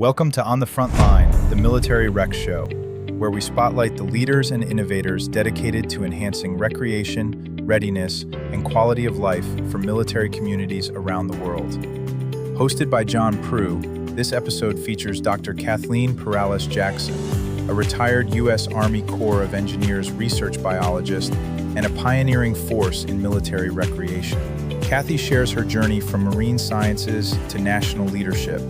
Welcome to On the Front Line, the Military Rec Show, where we spotlight the leaders and innovators dedicated to enhancing recreation, readiness, and quality of life for military communities around the world. Hosted by John Prue, this episode features Dr. Kathleen Perales-Jackson, a retired U.S. Army Corps of Engineers research biologist and a pioneering force in military recreation. Kathy shares her journey from marine sciences to national leadership,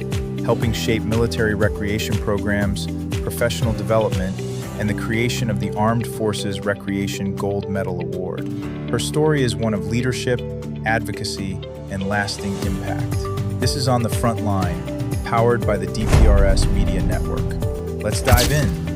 helping shape military recreation programs, professional development, and the creation of the Armed Forces Recreation Gold Medal Award. Her story is one of leadership, advocacy, and lasting impact. This is On the Front Line, powered by the DPRS Media Network. Let's dive in.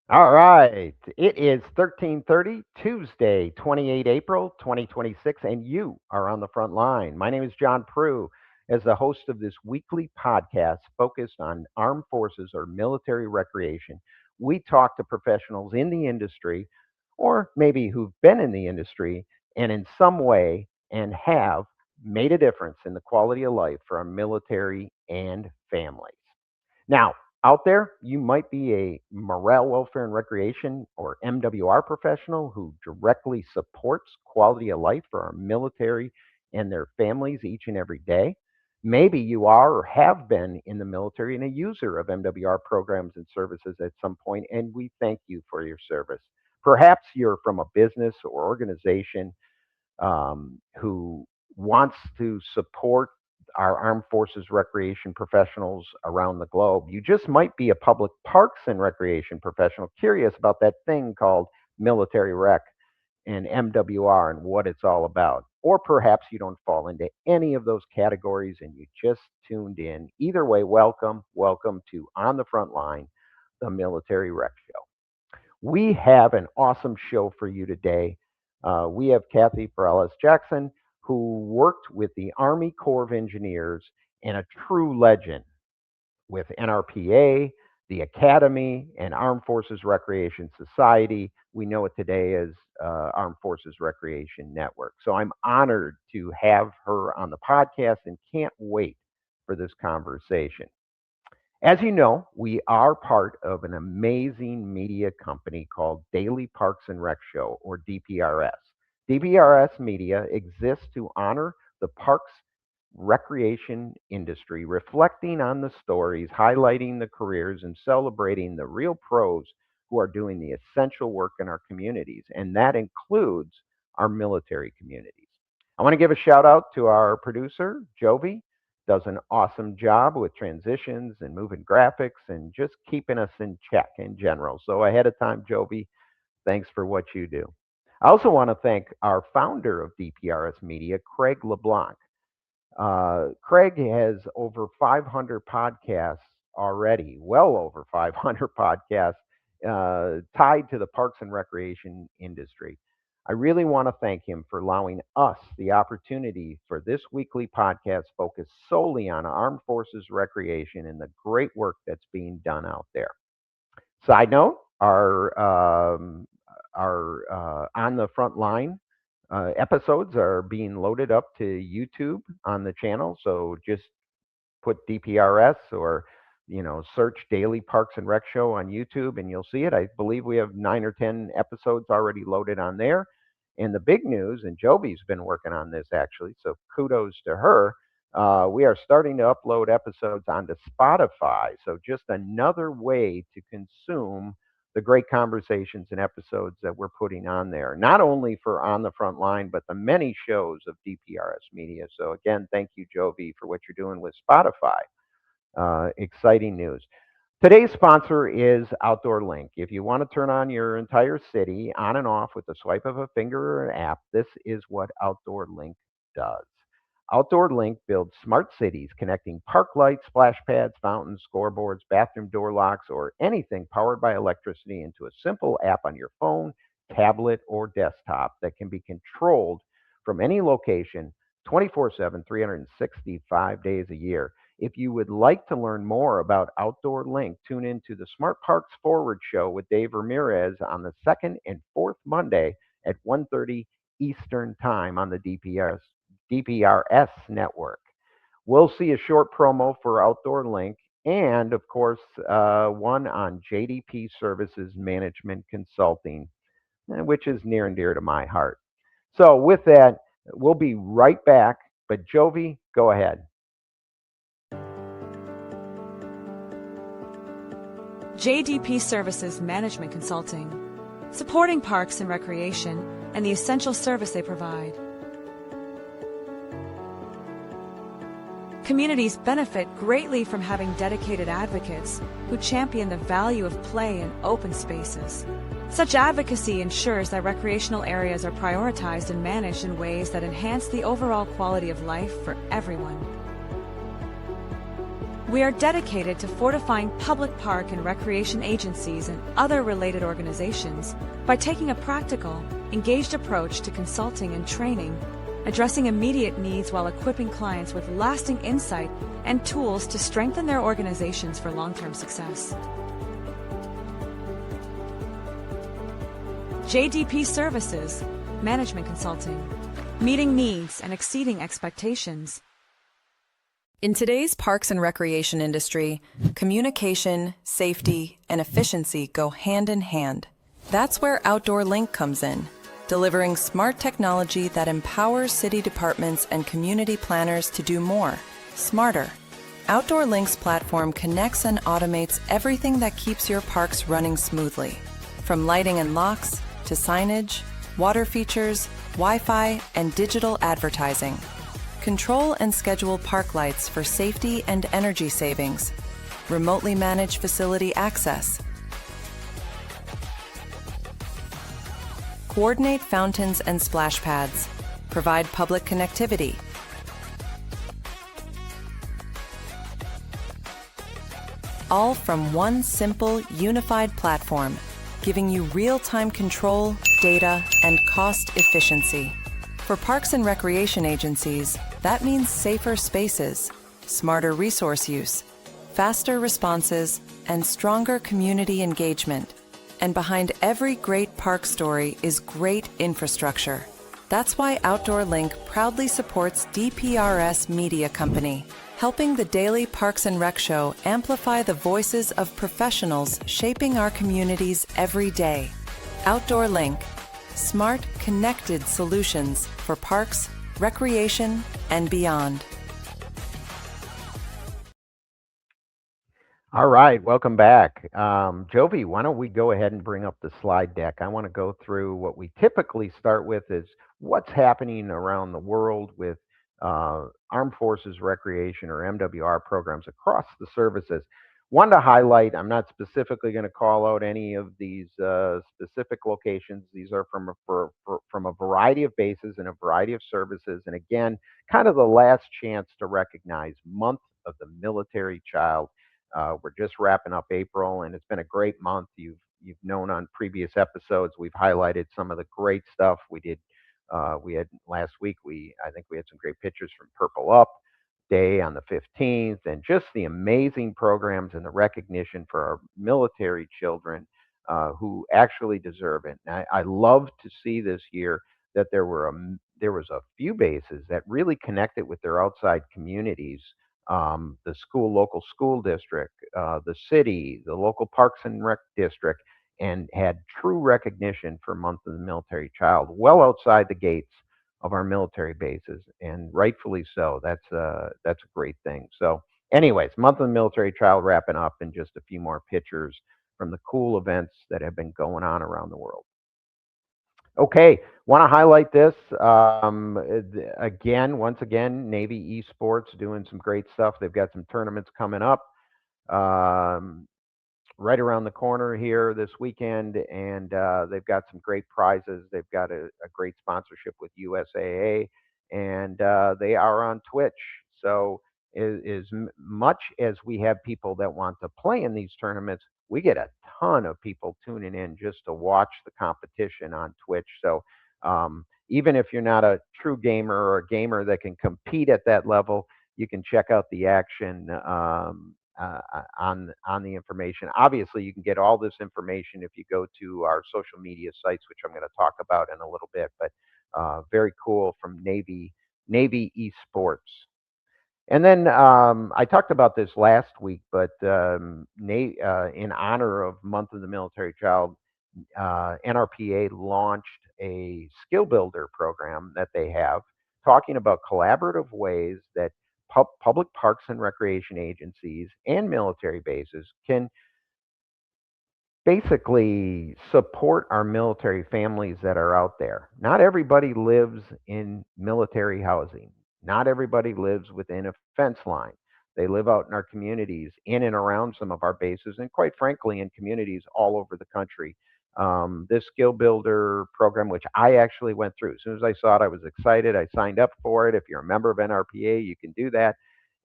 All right. It is 13:30, Tuesday, 28 April 2026, and you are on the front line. My name is John Prue. As the host of this weekly podcast focused on armed forces or military recreation, we talk to professionals in the industry or maybe who've been in the industry and in some way and have made a difference in the quality of life for our military and families. Now, out there, you might be a morale, welfare, and recreation or MWR professional who directly supports quality of life for our military and their families each and every day. Maybe you are or have been in the military and a user of MWR programs and services at some point, and we thank you for your service. Perhaps you're from a business or organization who wants to support our armed forces recreation professionals around the globe. You just might be a public parks and recreation professional curious about that thing called military rec and MWR and what it's all about. Or perhaps you don't fall into any of those categories and you just tuned in. Either way, welcome. Welcome to On the Front Line, the Military Rec Show. We have an awesome show for you today. We have Kathy Perales-Jackson, who worked with the Army Corps of Engineers and a true legend with NRPA, the Academy, and Armed Forces Recreation Society. We know it today as Armed Forces Recreation Network. So I'm honored to have her on the podcast and can't wait for this conversation. As you know, we are part of an amazing media company called Daily Parks and Rec Show, or DPRS. DPRS Media exists to honor the parks recreation industry, reflecting on the stories, highlighting the careers, and celebrating the real pros who are doing the essential work in our communities, and that includes our military communities. I want to give a shout out to our producer, Jovi. Does an awesome job with transitions and moving graphics and just keeping us in check in general. So ahead of time, Jovi, thanks for what you do. I also want to thank our founder of DPRS Media, Craig LeBlanc. Craig has over 500 podcasts already, well over 500 podcasts tied to the parks and recreation industry. I really want to thank him for allowing us the opportunity for this weekly podcast focused solely on armed forces recreation and the great work that's being done out there. Side note, our on the front line episodes are being loaded up to YouTube on the channel. So just put DPRS or search Daily Parks and Rec Show on YouTube and you'll see it. I believe we have 9 or 10 episodes already loaded on there. And the big news, and Jovi's been working on this actually, so kudos to her. We are starting to upload episodes onto Spotify. So just another way to consume the great conversations and episodes that we're putting on there, not only for On the Front Line, but the many shows of DPRS Media. So again, thank you, Jovi, for what you're doing with Spotify. Exciting news. Today's sponsor is Outdoor Link. If you want to turn on your entire city on and off with the swipe of a finger or an app, this is what Outdoor Link does. Outdoor Link builds smart cities connecting park lights, splash pads, fountains, scoreboards, bathroom door locks, or anything powered by electricity into a simple app on your phone, tablet, or desktop that can be controlled from any location 24/7, 365 days a year. If you would like to learn more about Outdoor Link, tune into the Smart Parks Forward show with Dave Ramirez on the second and fourth Monday at 1:30 Eastern Time on the DPRS network. We'll see a short promo for Outdoor Link and, of course, one on JDP Services Management Consulting, which is near and dear to my heart. So, with that, we'll be right back. But, Jovi, go ahead. JDP Services Management Consulting, supporting parks and recreation and the essential service they provide. Communities benefit greatly from having dedicated advocates who champion the value of play in open spaces. Such advocacy ensures that recreational areas are prioritized and managed in ways that enhance the overall quality of life for everyone. We are dedicated to fortifying public park and recreation agencies and other related organizations by taking a practical, engaged approach to consulting and training, addressing immediate needs while equipping clients with lasting insight and tools to strengthen their organizations for long-term success. JDP Services, Management Consulting, meeting needs and exceeding expectations. In today's parks and recreation industry, communication, safety, and efficiency go hand in hand. That's where Outdoor Link comes in, delivering smart technology that empowers city departments and community planners to do more, smarter. Outdoor Link's platform connects and automates everything that keeps your parks running smoothly, from lighting and locks to signage, water features, Wi-Fi, and digital advertising. Control and schedule park lights for safety and energy savings. Remotely manage facility access. Coordinate fountains and splash pads. Provide public connectivity. All from one simple, unified platform, giving you real-time control, data, and cost efficiency. For parks and recreation agencies, that means safer spaces, smarter resource use, faster responses, and stronger community engagement. And behind every great park story is great infrastructure. That's why Outdoor Link proudly supports DPRS Media Company, helping the daily Parks and Rec show amplify the voices of professionals shaping our communities every day. Outdoor Link, smart, connected solutions for parks, recreation, and beyond. All right, welcome back. Jovi, why don't we go ahead and bring up the slide deck? I want to go through what we typically start with is what's happening around the world with Armed Forces Recreation or MWR programs across the services. One to highlight, I'm not specifically going to call out any of these specific locations. These are from a variety of bases and a variety of services. And again, kind of the last chance to recognize Month of the Military Child. We're just wrapping up April, and it's been a great month. You've known on previous episodes, we've highlighted some of the great stuff we did. We had last week. I think we had some great pictures from Purple Up Day on the 15th, and just the amazing programs and the recognition for our military children who actually deserve it. And I love to see this year that there was a few bases that really connected with their outside communities. The local school district, the city, the local parks and rec district, and had true recognition for Month of the Military Child well outside the gates of our military bases, and rightfully so. That's a great thing. So anyways, Month of the Military Child wrapping up, and just a few more pictures from the cool events that have been going on around the world. Okay, want to highlight this again, once again, Navy Esports doing some great stuff. They've got some tournaments coming up. Right around the corner here this weekend, and they've got some great prizes. They've got a great sponsorship with USAA, and they are on Twitch. So, much as we have people that want to play in these tournaments, we get a ton of people tuning in just to watch the competition on Twitch. So, even if you're not a true gamer or a gamer that can compete at that level, you can check out the action on the information. Obviously, you can get all this information if you go to our social media sites, which I'm going to talk about in a little bit. But very cool from Navy Esports. And then I talked about this last week, but in honor of Month of the Military Child, NRPA launched a skill builder program that they have, talking about collaborative ways that public parks and recreation agencies and military bases can basically support our military families that are out there. Not everybody lives in military housing. Not everybody lives within a fence line. They live out in our communities, in and around some of our bases, and quite frankly, in communities all over the country. This skill builder program, which I actually went through, as soon as I saw it, I was excited. I signed up for it. If you're a member of NRPA, you can do that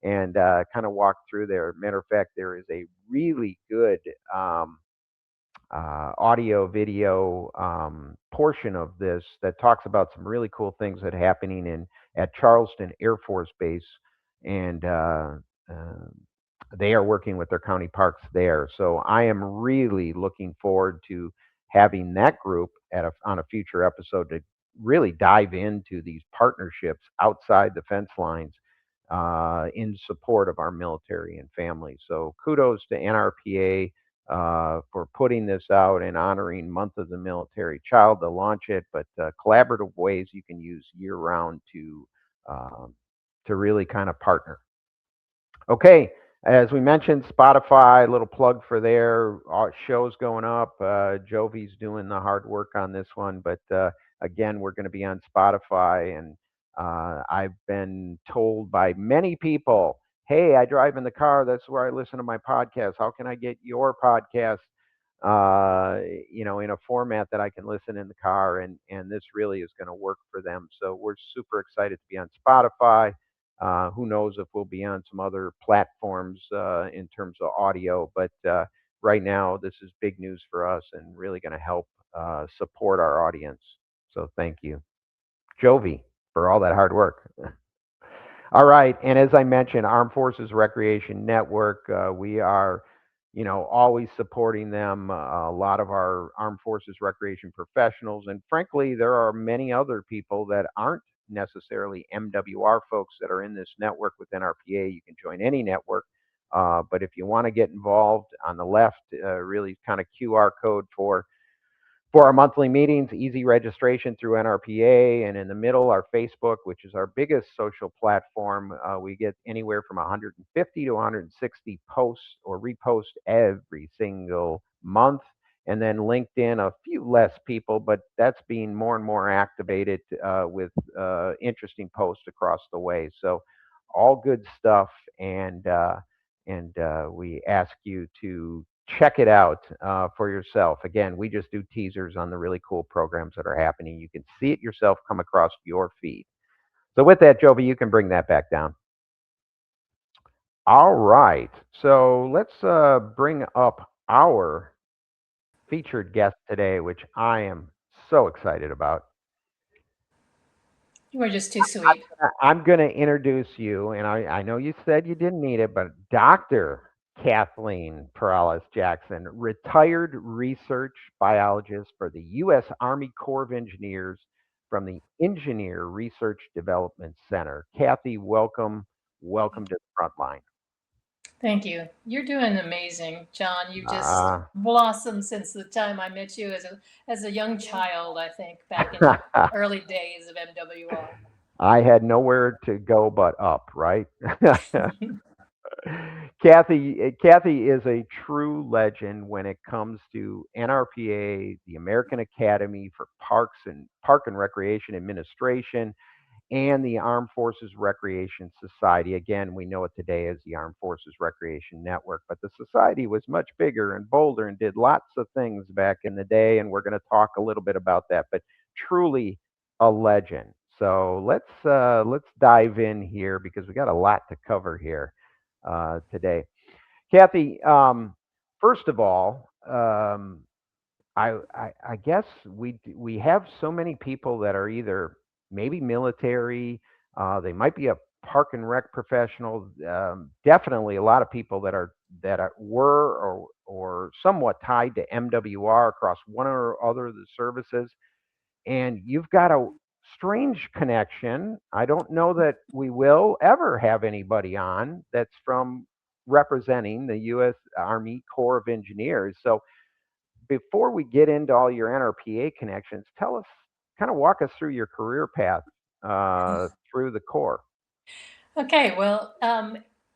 and kind of walk through there. Matter of fact, there is a really good audio video portion of this that talks about some really cool things that are happening at Charleston Air Force Base, and they are working with their county parks there. So I am really looking forward to having that group on a future episode to really dive into these partnerships outside the fence lines in support of our military and families. So kudos to NRPA for putting this out and honoring Month of the Military Child to launch it, but collaborative ways you can use year round to really kind of partner. Okay, as we mentioned, Spotify, a little plug for their shows going up. Jovi's doing the hard work on this one, but again, we're going to be on Spotify, and I've been told by many people, hey, I drive in the car. That's where I listen to my podcast. How can I get your podcast, in a format that I can listen in the car? And this really is going to work for them. So we're super excited to be on Spotify. Who knows if we'll be on some other platforms in terms of audio, but right now this is big news for us and really going to help support our audience. So thank you, Jovi, for all that hard work. All right, and as I mentioned, Armed Forces Recreation Network, we are, always supporting them. A lot of our Armed Forces Recreation professionals, and frankly, there are many other people that aren't necessarily MWR folks that are in this network within NRPA. You can join any network, but if you want to get involved, on the left, really kind of QR code for our monthly meetings, easy registration through NRPA, and in the middle, our Facebook, which is our biggest social platform. We get anywhere from 150 to 160 posts or reposts every single month. And then LinkedIn, a few less people, but that's being more and more activated with interesting posts across the way. So all good stuff, and we ask you to check it out for yourself. Again, we just do teasers on the really cool programs that are happening. You can see it yourself come across your feed. So with that, Jovi, you can bring that back down. All right. So let's bring up our featured guest today, which I am so excited about. You are just too sweet. I'm going to introduce you, and I know you said you didn't need it, but Dr. Kathleen Perales-Jackson, retired research biologist for the U.S. Army Corps of Engineers from the Engineer Research Development Center. Kathy, welcome to the Frontline. Thank you. You're doing amazing, John. You just blossomed since the time I met you as a young child, I think, back in the early days of MWR. I had nowhere to go but up, right? Kathy is a true legend when it comes to NRPA, the American Academy for Park and Recreation Administration, and the Armed Forces Recreation Society. Again, we know it today as the Armed Forces Recreation Network, but the society was much bigger and bolder and did lots of things back in the day, and we're going to talk a little bit about that, but truly a legend. So let's dive in here because we got a lot to cover here today. Kathy, first of all, I guess we have so many people that are either maybe military, they might be a park and rec professional. Definitely a lot of people were or somewhat tied to MWR across one or other of the services, and you've got a strange connection. I don't know that we will ever have anybody on that's from representing the U.S. Army Corps of Engineers. So before we get into all your NRPA connections, kind of walk us through your career path through the Corps. Okay, well,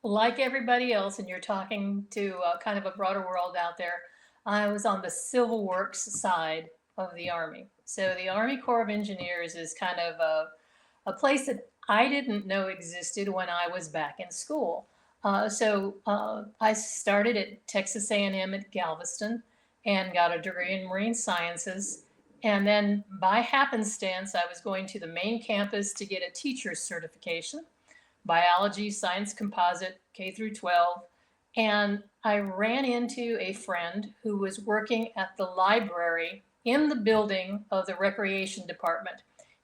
like everybody else, and you're talking to kind of a broader world out there, I was on the civil works side of the Army. So the Army Corps of Engineers is kind of a place that I didn't know existed when I was back in school. I started at Texas A&M at Galveston and got a degree in marine sciences. And then by happenstance, I was going to the main campus to get a teacher's certification, biology, science composite, K through 12. And I ran into a friend who was working at the library in the building of the recreation department.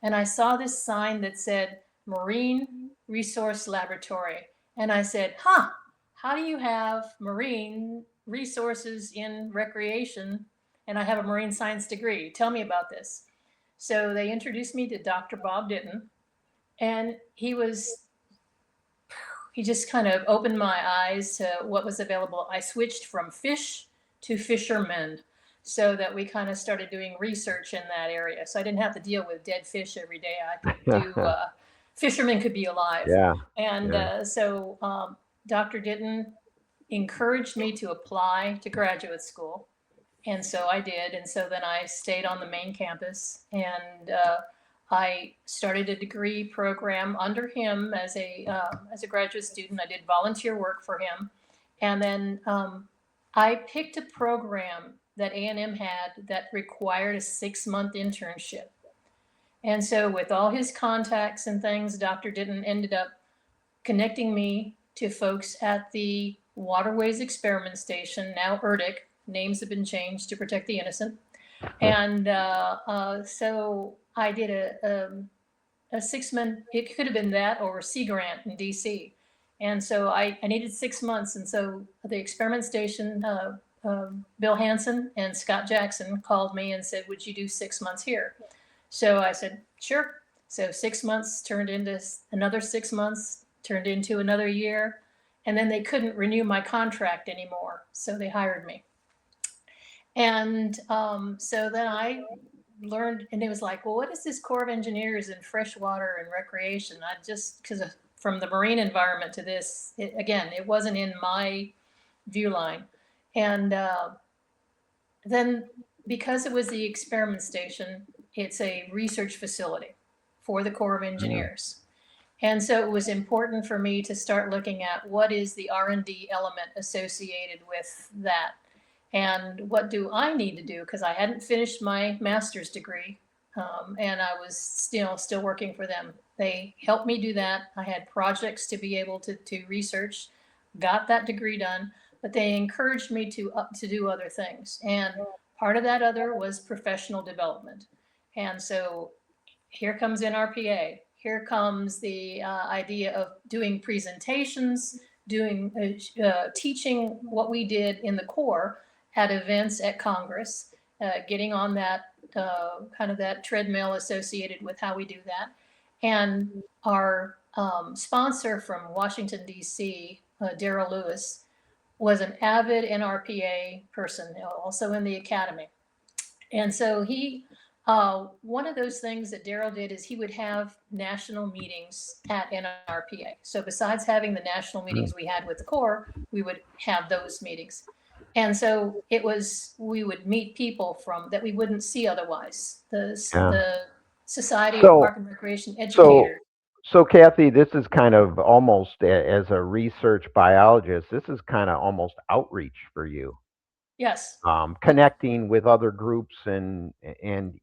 And I saw this sign that said Marine Resource Laboratory. And I said, how do you have marine resources in recreation? And I have a marine science degree. Tell me about this. So they introduced me to Dr. Bob Ditton, and he just kind of opened my eyes to what was available. I switched from fish to fishermen so that we kind of started doing research in that area. So I didn't have to deal with dead fish every day. I could do, fishermen could be alive. Yeah. And so Dr. Ditton encouraged me to apply to graduate school. And so I did. And so then I stayed on the main campus, and I started a degree program under him as a graduate student. I did volunteer work for him. And then I picked a program that A&M had that required a 6-month internship. And so with all his contacts and things, Dr. Ditton ended up connecting me to folks at the Waterways Experiment Station, now ERDIC. Names have been changed to protect the innocent. And so I did a 6-month, it could have been that or a Sea Grant in DC. And so I needed 6 months. And so the experiment station, Bill Hansen and Scott Jackson called me and said, would you do 6 months here? So I said, sure. So 6 months turned into another 6 months, turned into another year. And then they couldn't renew my contract anymore. So they hired me. And so then I learned, and it was like, well, what is this Corps of Engineers in freshwater and recreation? I just, because from the marine environment to this, it wasn't in my view line. And then because it was the experiment station, it's a research facility for the Corps of Engineers. And so it was important for me to start looking at what is the R&D element associated with that. And what do I need to do? Because I hadn't finished my master's degree, and I was still working for them. They helped me do that. I had projects to be able to research, got that degree done, but they encouraged me to do other things. And part of that other was professional development. And so here comes NRPA. Here comes the idea of doing presentations, teaching what we did in the Corps at events at Congress, getting on that kind of that treadmill associated with how we do that. And our sponsor from Washington, D.C., Darrell Lewis, was an avid NRPA person, also in the academy. And so he One of those things that Daryl did is he would have national meetings at NRPA. So besides having the national meetings we had with the Corps, we would have those meetings. And so we would meet people from that we wouldn't see otherwise. The Society of So, Park and Recreation Educators. so Kathy, this is kind of almost as a research biologist, this is kind of almost outreach for you. Yes. Connecting with other groups, and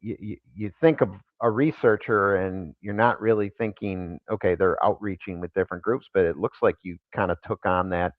you think of a researcher and you're not really thinking, okay, they're outreaching with different groups, but it looks like you kind of took on that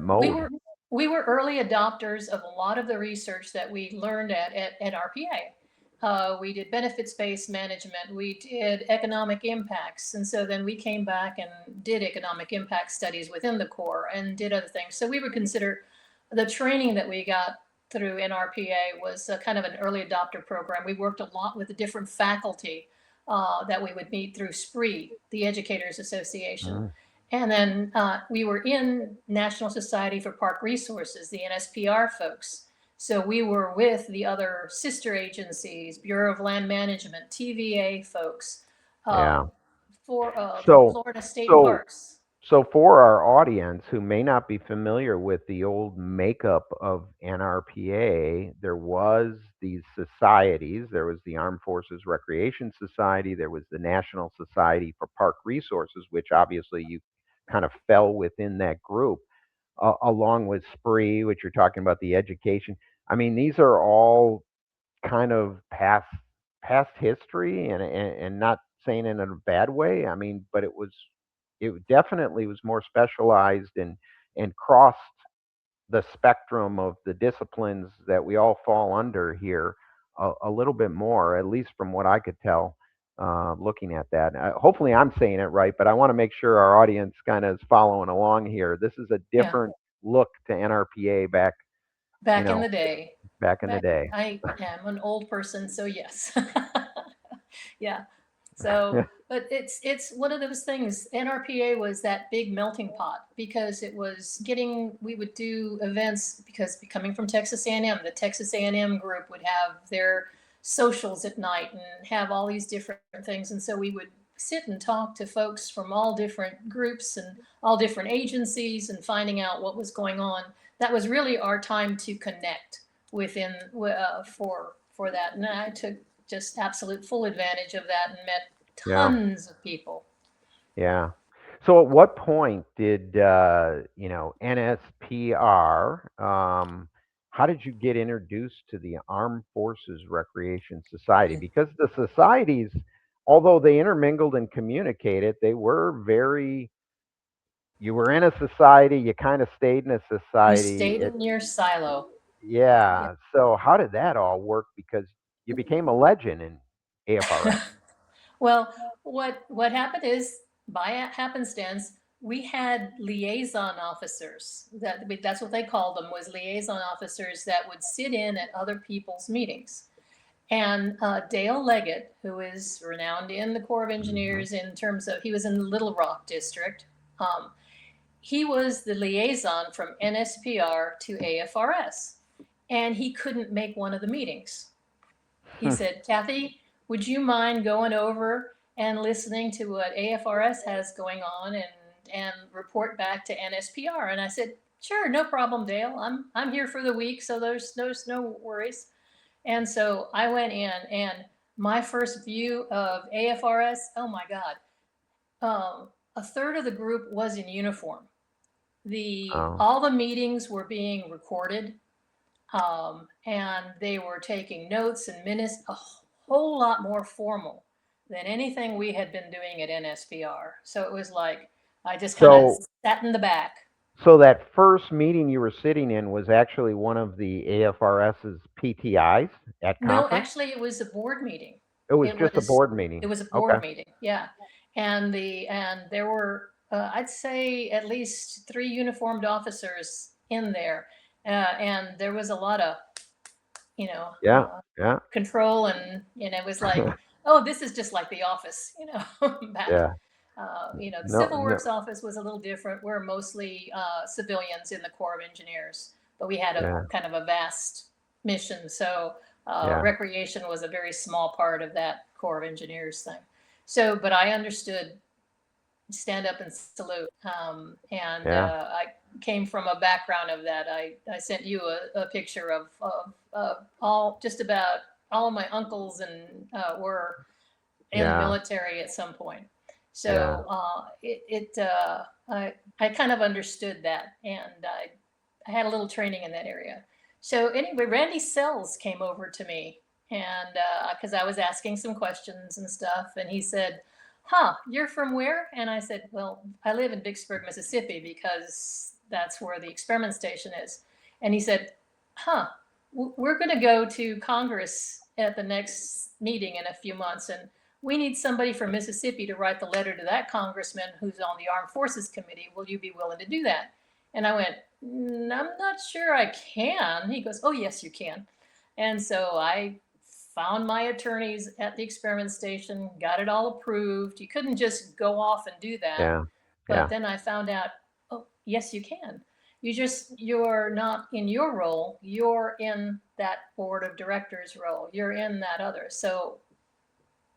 mode. We were early adopters of a lot of the research that we learned at NRPA. We did benefits-based management, we did economic impacts, and so then we came back and did economic impact studies within the Corps and did other things. So we would consider the training that we got through NRPA was kind of an early adopter program. We worked a lot with the different faculty that we would meet through SPRE, the Educators Association. And then we were in National Society for Park Resources, the NSPR folks. So we were with the other sister agencies, Bureau of Land Management, TVA folks, for Florida State Parks. So for our audience who may not be familiar with the old makeup of NRPA, there was these societies. There was the Armed Forces Recreation Society. There was the National Society for Park Resources, which obviously you kind of fell within that group, along with SPRE, which you're talking about the education. I mean, these are all kind of past history, and not saying it in a bad way. I mean, but it definitely was more specialized and crossed the spectrum of the disciplines that we all fall under here a little bit more, at least from what I could tell, looking at that. Hopefully I'm saying it right, but I want to make sure our audience kind of is following along here. This is a different look to NRPA back in the day. Back in the day. I am an old person, so yes. Yeah. So, but it's one of those things. NRPA was that big melting pot because it was we would do events because coming from Texas A&M, the Texas A&M group would have their socials at night and have all these different things. And so we would sit and talk to folks from all different groups and all different agencies and finding out what was going on. That was really our time to connect within for that. And I took just absolute full advantage of that and met tons of people. Yeah. So at what point did NSPR, how did you get introduced to the Armed Forces Recreation Society? Because the societies, although they intermingled and communicated, they were you were in a society, you kind of stayed in a society. You stayed in your silo. Yeah. So how did that all work? Because you became a legend in AFRS. Well, what happened is, by happenstance, we had liaison officers. That's what they called them, was liaison officers that would sit in at other people's meetings. And Dale Leggett, who is renowned in the Corps of Engineers in terms of, he was in the Little Rock district. He was the liaison from NSPR to AFRS, and he couldn't make one of the meetings. He said, Kathy, would you mind going over and listening to what AFRS has going on and report back to NSPR? And I said, sure, no problem, Dale. I'm here for the week, so there's no worries. And so I went in, and my first view of AFRS, oh my God, a third of the group was in uniform. All the meetings were being recorded, and they were taking notes and minutes, a whole lot more formal than anything we had been doing at NSPR. So it was like, I just kind of sat in the back. So that first meeting you were sitting in was actually one of the AFRS's PTIs at conference? No, actually it was a board meeting. It was just a board meeting. It was a board meeting, yeah. And there were, I'd say, at least 3 uniformed officers in there. And there was a lot of, control, and it was like, oh, this is just like the office, back. The Civil Works office was a little different. We're mostly civilians in the Corps of Engineers, but we had a kind of a vast mission. So Yeah. Recreation was a very small part of that Corps of Engineers thing. So, but I understood stand up and salute. And Yeah. I came from a background of that. I sent you a picture of all, just about all of my uncles and were in the Yeah. military at some point. Yeah. So I kind of understood that, and I had a little training in that area. So anyway, Randy Sells came over to me, and because I was asking some questions and stuff, and he said, "Huh, you're from where?" And I said, "Well, I live in Vicksburg, Mississippi, because that's where the experiment station is." And he said, "Huh, we're going to go to Congress at the next meeting in a few months, and we need somebody from Mississippi to write the letter to that congressman who's on the Armed Forces Committee. Will you be willing to do that?" And I went, I'm not sure I can." He goes, "Oh, yes, you can." And so I found my attorneys at the experiment station, got it all approved. You couldn't just go off and do that. Yeah. But Yeah. then I found out, oh, yes, you can. You're not in your role, you're in that board of directors role, you're in that other. So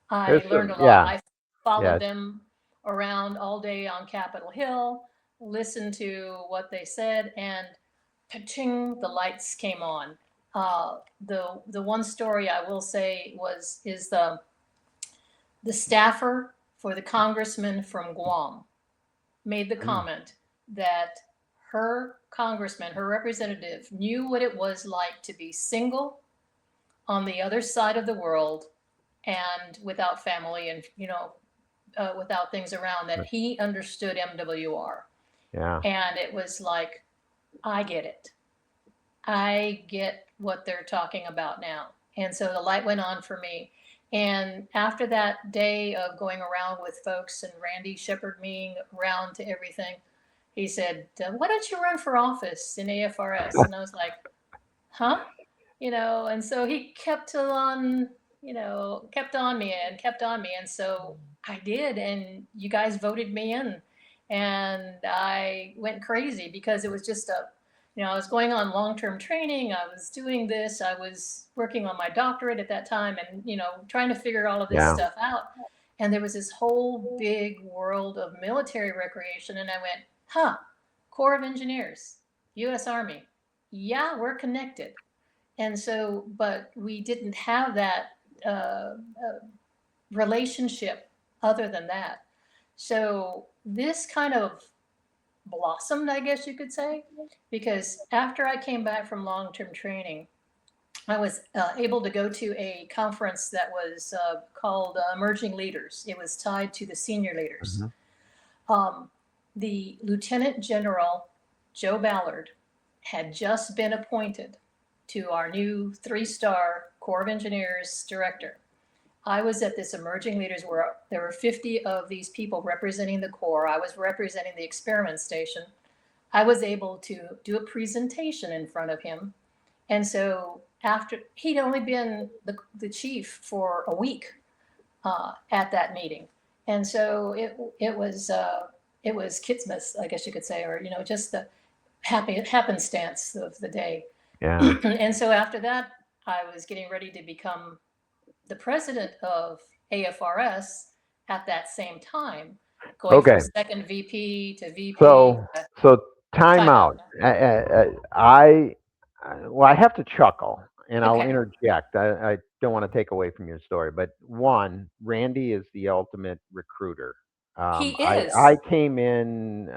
I There's learned some. a lot. Yeah. I Yeah. followed them around all day on Capitol Hill, listened to what they said, and ka-ching, the lights came on. The one story I will say is the staffer for the congressman from Guam made the Mm. comment that her congressman, her representative, knew what it was like to be single on the other side of the world and without family and without things around, that he understood MWR. Yeah. And it was like, I get it. I get what they're talking about now. And so the light went on for me. And after that day of going around with folks and Randy shepherded me around to everything, he said, "Why don't you run for office in AFRS?" And I was like, "Huh?" And so he kept on me and kept on me. And so I did. And you guys voted me in. And I went crazy because it was just I was going on long term training. I was doing this. I was working on my doctorate at that time and, trying to figure all of this Yeah. stuff out. And there was this whole big world of military recreation. And I went, huh, Corps of Engineers, U.S. Army. Yeah, we're connected. And so, but we didn't have that relationship other than that. So this kind of blossomed, I guess you could say, because after I came back from long term training, I was able to go to a conference that was called Emerging Leaders. It was tied to the senior leaders. Mm-hmm. The Lieutenant General Joe Ballard had just been appointed to our new 3-star Corps of Engineers director. I was at this Emerging Leaders where there were 50 of these people representing the Corps. I was representing the experiment station. I was able to do a presentation in front of him. And so after he'd only been the chief for a week at that meeting. And so it was Kitsmas, I guess you could say, or just the happenstance of the day. Yeah. And so after that, I was getting ready to become the president of AFRS at that same time, going Okay. from second VP to VP. So time Time out. out. Well, I have to chuckle, and I'll Okay. interject. I don't want to take away from your story, but one, Randy is the ultimate recruiter. He I is. came in.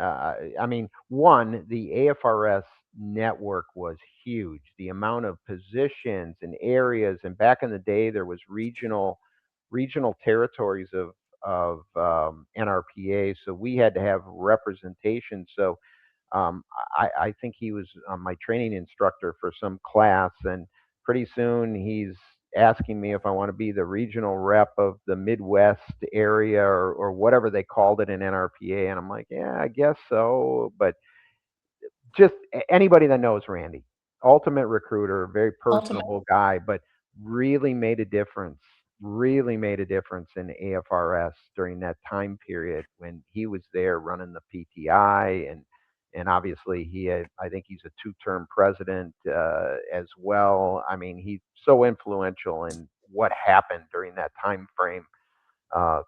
One, the AFRS network was huge. The amount of positions and areas, and back in the day, there was regional territories of NRPA, so we had to have representation. So I think he was my training instructor for some class, and pretty soon he's asking me if I want to be the regional rep of the Midwest area or whatever they called it in NRPA, and I'm like, yeah, I guess so. But just anybody that knows Randy, ultimate recruiter, very Ultimate. personable guy, but really made a difference. Really made a difference in AFRS during that time period when he was there running the PTI and obviously I think he's a two-term president as well. I mean, he's so influential in what happened during that time frame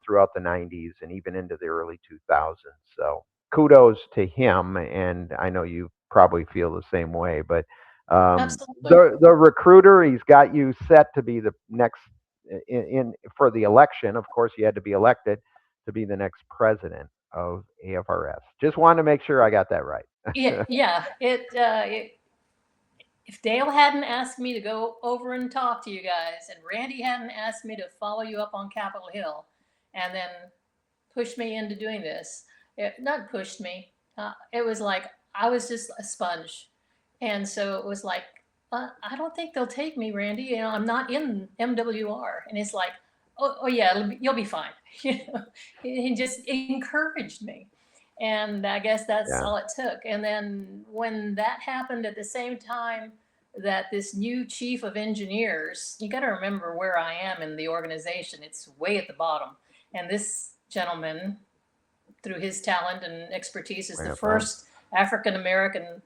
throughout the 90s and even into the early 2000s. So kudos to him, and I know you probably feel the same way. But Absolutely. the recruiter, he's got you set to be the next in for the election. Of course, you had to be elected to be the next president of AFRS. Just wanted to make sure I got that right. Yeah. If Dale hadn't asked me to go over and talk to you guys, and Randy hadn't asked me to follow you up on Capitol Hill, and then push me into doing this, not pushed me. It was like I was just a sponge, and so it was like, I don't think they'll take me, Randy. You know, I'm not in MWR, and it's like, oh yeah, you'll be fine. You know, he just encouraged me, and I guess that's Yeah. all it took. And then when that happened at the same time that this new chief of engineers, you got to remember where I am in the organization. It's way at the bottom, and this gentleman, through his talent and expertise, is the first African American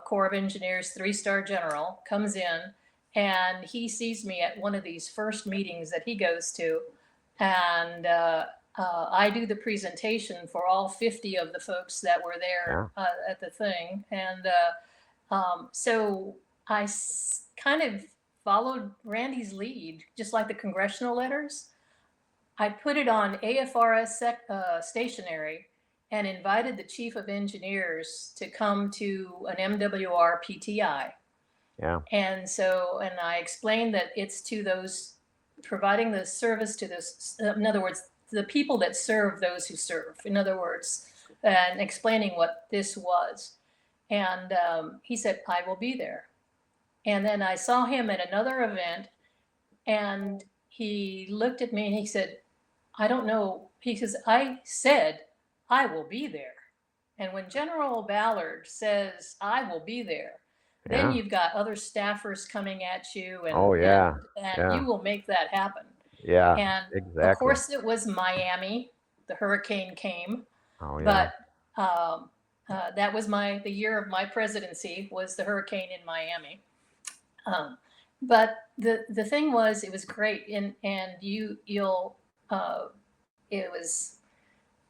Corps of Engineers 3-star general, comes in, and he sees me at one of these first meetings that he goes to, and I do the presentation for all 50 of the folks that were there at the thing, and so I kind of followed Randy's lead, just like the congressional letters. I put it on AFRS stationery and invited the chief of engineers to come to an MWR PTI. Yeah. And so, and I explained that it's to those providing the service to this, in other words, the people that serve those who serve, in other words, and explaining what this was. And he said, I will be there. And then I saw him at another event, and he looked at me and he said, I don't know. He says, I said, I will be there. And when General Ballard says, I will be there, then you've got other staffers coming at you, and, Oh yeah. and you will make that happen. Yeah. And of Exactly. course, it was Miami. The hurricane came, Oh yeah. but that was the year of my presidency was the hurricane in Miami. But the thing was, it was great, and you'll it was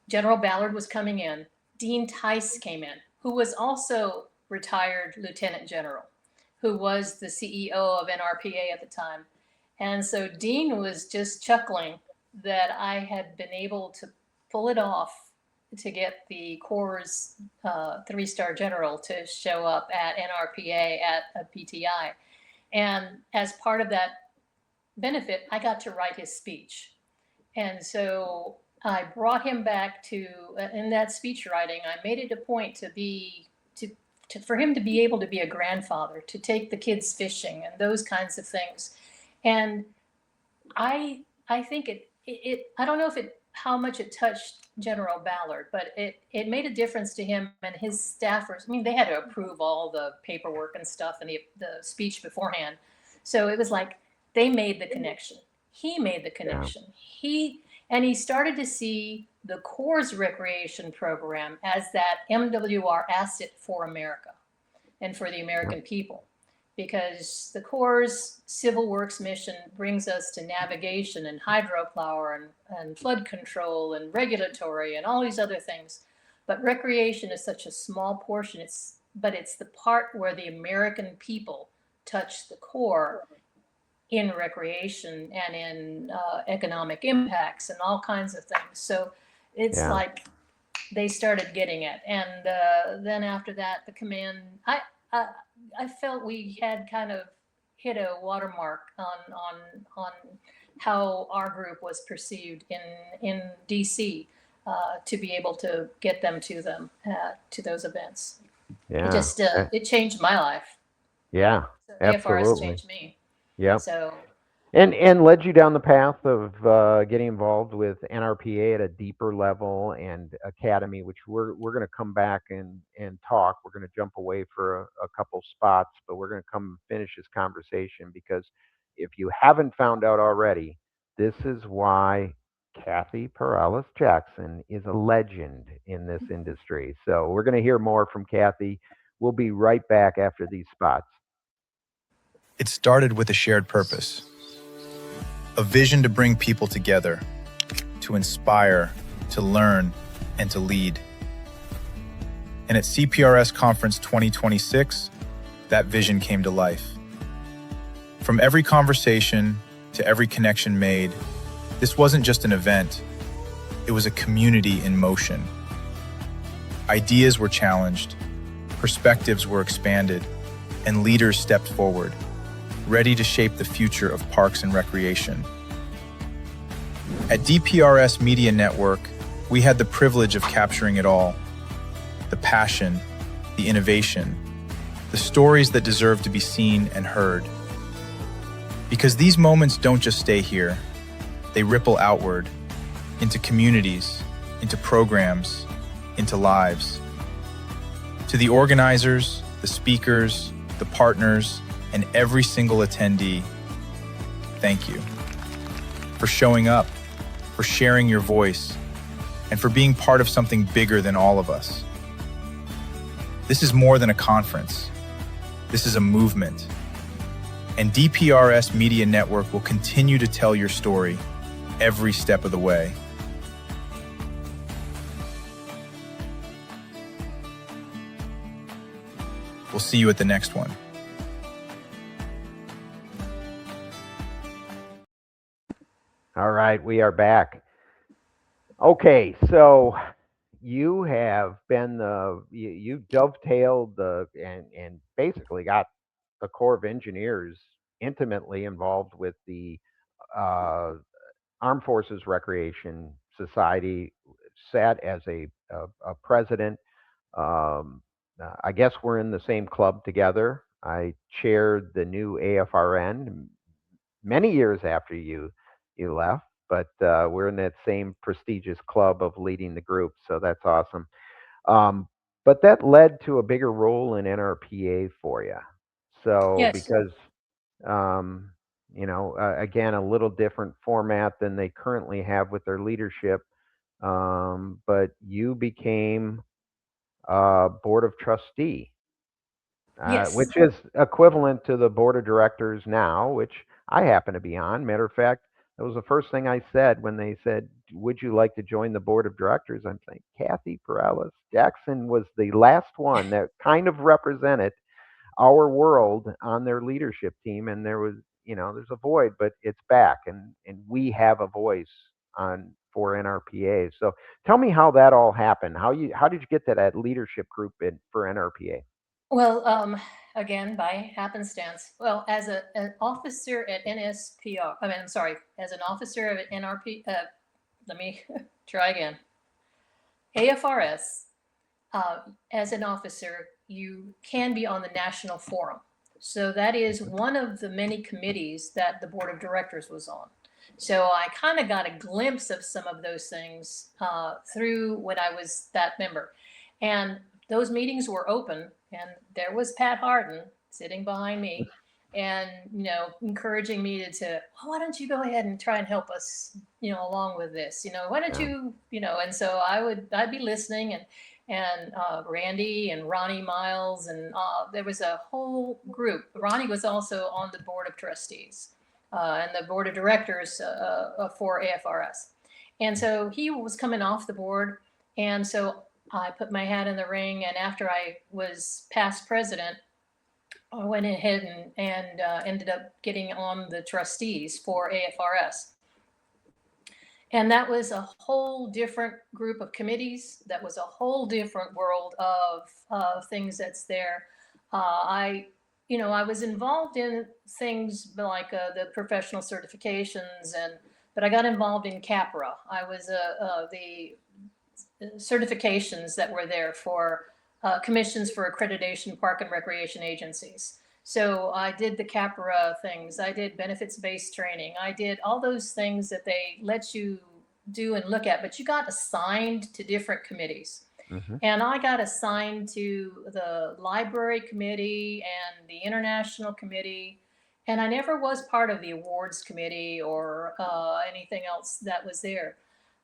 General Ballard was coming in. Dean Tice came in, who was also retired lieutenant general, who was the CEO of NRPA at the time. And so Dean was just chuckling that I had been able to pull it off to get the Corps' 3-star general to show up at NRPA at a PTI. And as part of that benefit, I got to write his speech. And so I brought him back to, in that speech writing, I made it a point for him to be able to be a grandfather, to take the kids fishing and those kinds of things. And I think I don't know how much it touched General Ballard, but it made a difference to him and his staffers. I mean, they had to approve all the paperwork and stuff and the speech beforehand. So it was like they made the connection. He made the connection. And he started to see the Corps' recreation program as that MWR asset for America and for the American people, because the Corps' civil works mission brings us to navigation and hydropower and flood control and regulatory and all these other things. But recreation is such a small portion. But it's the part where the American people touch the Corps in recreation and in economic impacts and all kinds of things. So it's like they started getting it. And then after that, the command, I felt we had kind of hit a watermark on how our group was perceived in DC, to be able to get them to those events. Yeah. It just it changed my life. Yeah. So Absolutely. AFRS changed me. Yeah. So And led you down the path of getting involved with NRPA at a deeper level and academy, which we're going to come back and talk. We're going to jump away for a couple spots, but we're going to come finish this conversation, because if you haven't found out already, this is why Kathy Perales-Jackson is a legend in this industry. So we're going to hear more from Kathy. We'll be right back after these spots. It started with a shared purpose, a vision to bring people together, to inspire, to learn, and to lead. And at CPRS Conference 2026, that vision came to life. From every conversation to every connection made, this wasn't just an event, it was a community in motion. Ideas were challenged, perspectives were expanded, and leaders stepped forward, ready to shape the future of parks and recreation. At DPRS Media Network, we had the privilege of capturing it all. The passion, the innovation, the stories that deserve to be seen and heard. Because these moments don't just stay here, they ripple outward, into communities, into programs, into lives. To the organizers, the speakers, the partners, and every single attendee, thank you. For showing up, for sharing your voice, and for being part of something bigger than all of us. This is more than a conference. This is a movement. And DPRS Media Network will continue to tell your story every step of the way. We'll see you at the next one. All right, we are back. Okay, so you have been you dovetailed and basically got the Corps of Engineers intimately involved with the uh, Armed Forces Recreation Society, sat as a president. I guess we're in the same club together. I chaired the new AFRN many years after you left, but we're in that same prestigious club of leading the group, so that's awesome. But that led to a bigger role in NRPA for you. So Yes. because again, a little different format than they currently have with their leadership, but you became board of trustee, Yes. which is equivalent to the board of directors now, which I happen to be on. Matter of fact, that was the first thing I said when they said, "Would you like to join the board of directors?" I'm saying, Kathy Perales-Jackson was the last one that kind of represented our world on their leadership team, and there was, there's a void, but it's back, and we have a voice on for NRPA. So tell me how that all happened. How did you get to that leadership group for NRPA? Well, again, by happenstance. Well, as an officer at NSPR, I'm sorry, as an officer at NRP, let me try again. AFRS, as an officer, you can be on the national forum. So that is one of the many committees that the board of directors was on. So I kind of got a glimpse of some of those things through when I was that member. And those meetings were open, and there was Pat Harden sitting behind me and, encouraging me to, oh, why don't you go ahead and try and help us, along with this, why don't you, and so I'd be listening, and Randy and Ronnie Miles, and there was a whole group. Ronnie was also on the board of trustees and the board of directors for AFRS. And so he was coming off the board. And so I put my hat in the ring. And after I was past president, I went ahead and ended up getting on the trustees for AFRS. And that was a whole different group of committees. That was a whole different world of things that's there. I was involved in things like the professional certifications, but I got involved in CAPRA. I was the certifications that were there for commissions for accreditation park and recreation agencies. So I did the CAPRA things. I did benefits-based training. I did all those things that they let you do and look at, but you got assigned to different committees. Mm-hmm. And I got assigned to the library committee and the international committee And I never was part of the awards committee or anything else that was there.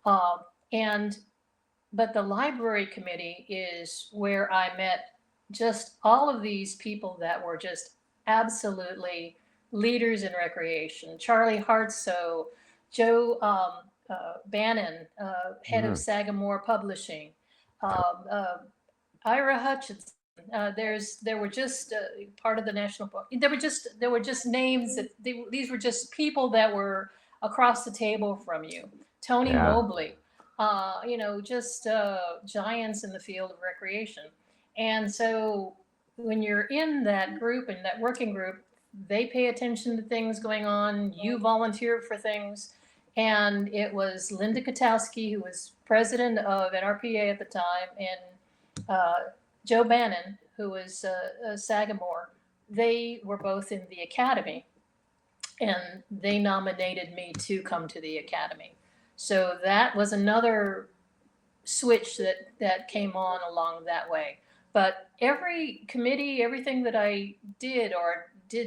Uh, and but the library committee is where I met just all of these people that were just absolutely leaders in recreation. Charlie Hartsoe, Joe Bannon, head of Mm. Sagamore Publishing, um, uh, Ira Hutchinson. There were just part of the national book. There were just names that these were just people that were across the table from you. Tony Yeah. Mobley, just giants in the field of recreation. And so when you're in that group and that working group, they pay attention to things going on. You volunteer for things. And it was Linda Katowski, who was president of NRPA at the time, and uh, Joe Bannon, who was Sagamore. They were both in the academy, and they nominated me to come to the academy. So that was another switch that came on along that way. But every committee, everything that I did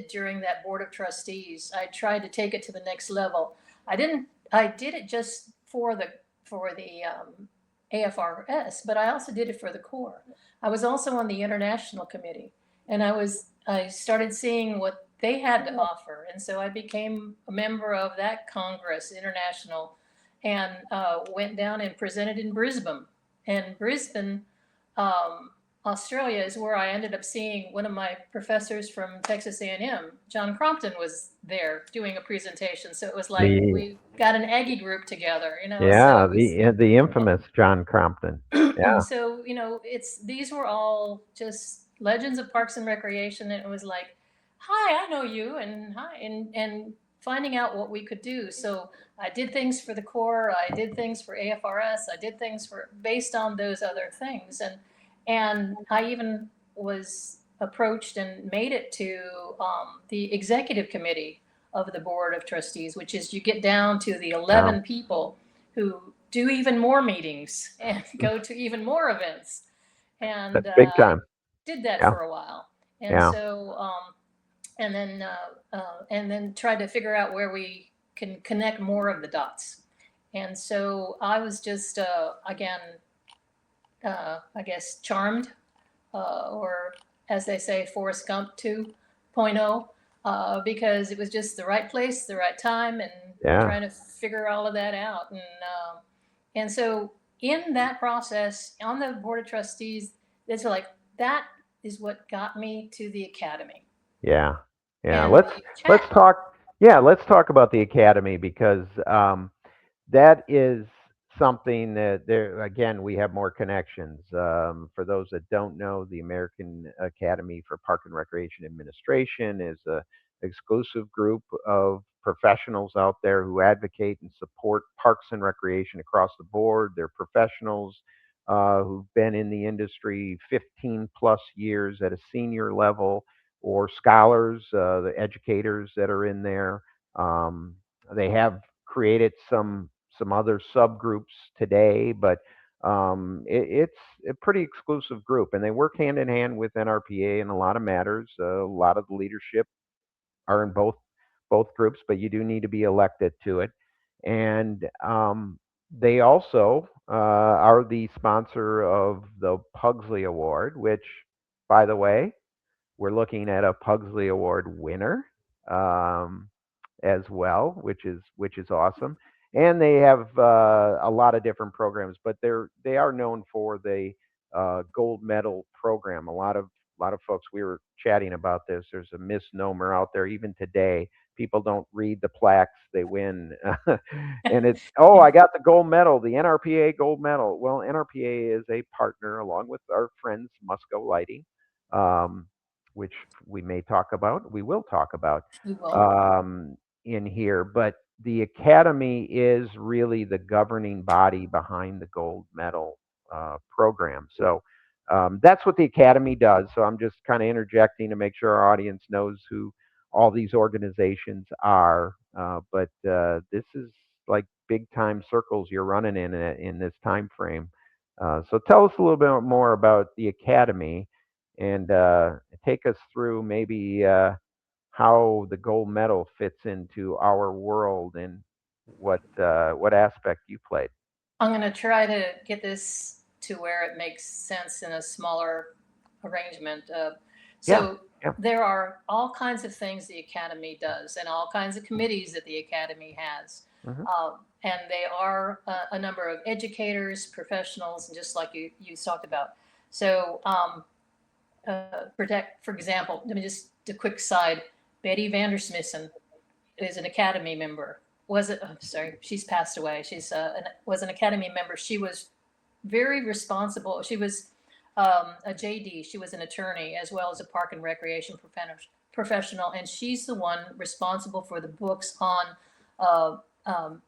during that board of trustees, I tried to take it to the next level. I did it just for the AFRS, but I also did it for the Corps. I was also on the international committee, and I started seeing what they had to offer, and so I became a member of that Congress International, and went down and presented in Brisbane. And Brisbane, Australia, is where I ended up seeing one of my professors from Texas A&M. John Crompton was there doing a presentation, so it was like The we got an Aggie group together, So Yeah, it was. the infamous John Crompton. Yeah. So these were all just legends of Parks and Recreation, and it was like, hi, I know you, and hi, and finding out what we could do. So I did things for the Corps, I did things for AFRS, I did things for based on those other things, and I even was approached and made it to the executive committee of the board of trustees, which is you get down to the 11 Wow. people who do even more meetings and go to even more events. And That's big I time. did that Yeah. for a while. And Yeah. so, and then try to figure out where we can connect more of the dots. And so I was just, again, I guess, charmed, or as they say, Forrest Gump 2.0, because it was just the right place, the right time, and Yeah. trying to figure all of that out. And so in that process, on the board of trustees, it's like that is what got me to the academy. Yeah. Yeah. And the Let's talk. Yeah, let's talk about the academy because that is something that there again we have more connections. For those that don't know, the American Academy for Park and Recreation Administration is a exclusive group of professionals out there who advocate and support parks and recreation across the board. They're professionals who've been in the industry 15 plus years at a senior level, or scholars, the educators that are in there. Um, they have created some other subgroups today, but it's a pretty exclusive group, and they work hand in hand with NRPA in a lot of matters. A lot of the leadership are in both groups, but you do need to be elected to it. And they also are the sponsor of the Pugsley Award, which, by the way, we're looking at a Pugsley Award winner. Um, as well, which is awesome. And they have a lot of different programs, but they are known for the gold medal program. A lot of folks, we were chatting about this. There's a misnomer out there even today. People don't read the plaques they win, and it's, oh, I got the gold medal, the NRPA gold medal. Well, NRPA is a partner along with our friends Musco Lighting, um, which we may talk about. We will talk about. we will. Um, in here, but the academy is really the governing body behind the gold medal program. So that's what the academy does. So I'm just kind of interjecting to make sure our audience knows who all these organizations are. But this is like big time circles you're running in this time frame. So tell us a little bit more about the academy and take us through maybe how the gold medal fits into our world and what aspect you played. I'm going to try to get this to where it makes sense in a smaller arrangement. Yeah. There are all kinds of things the Academy does and all kinds of committees that the Academy has. Mhm. And they are a number of educators, professionals, and just like you talked about. So, for example, let me just a quick side. Betty Vandersmissen is an Academy member. I'm sorry, she's passed away. She's was an Academy member. She was very responsible. She was a JD. She was an attorney as well as a park and recreation professional, and she's the one responsible for the books on uh, um,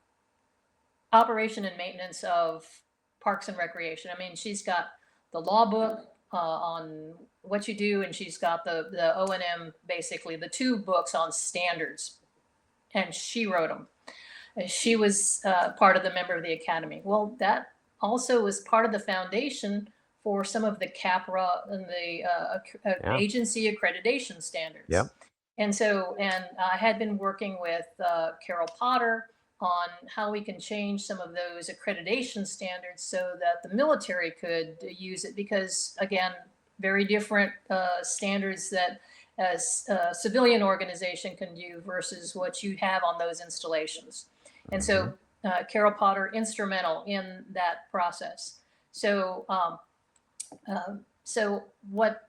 operation and maintenance of parks and recreation. I mean, she's got the law book on what you do, and she's got the O&M, basically the two books on standards, and she wrote them. She was part of the member of the Academy. Well, that also was part of the foundation for some of the CAPRA and the agency accreditation standards. Yeah. And I had been working with Carol Potter on how we can change some of those accreditation standards so that the military could use it, because again, very different standards that as a civilian organization can do versus what you have on those installations. And so Carol Potter, instrumental in that process. So what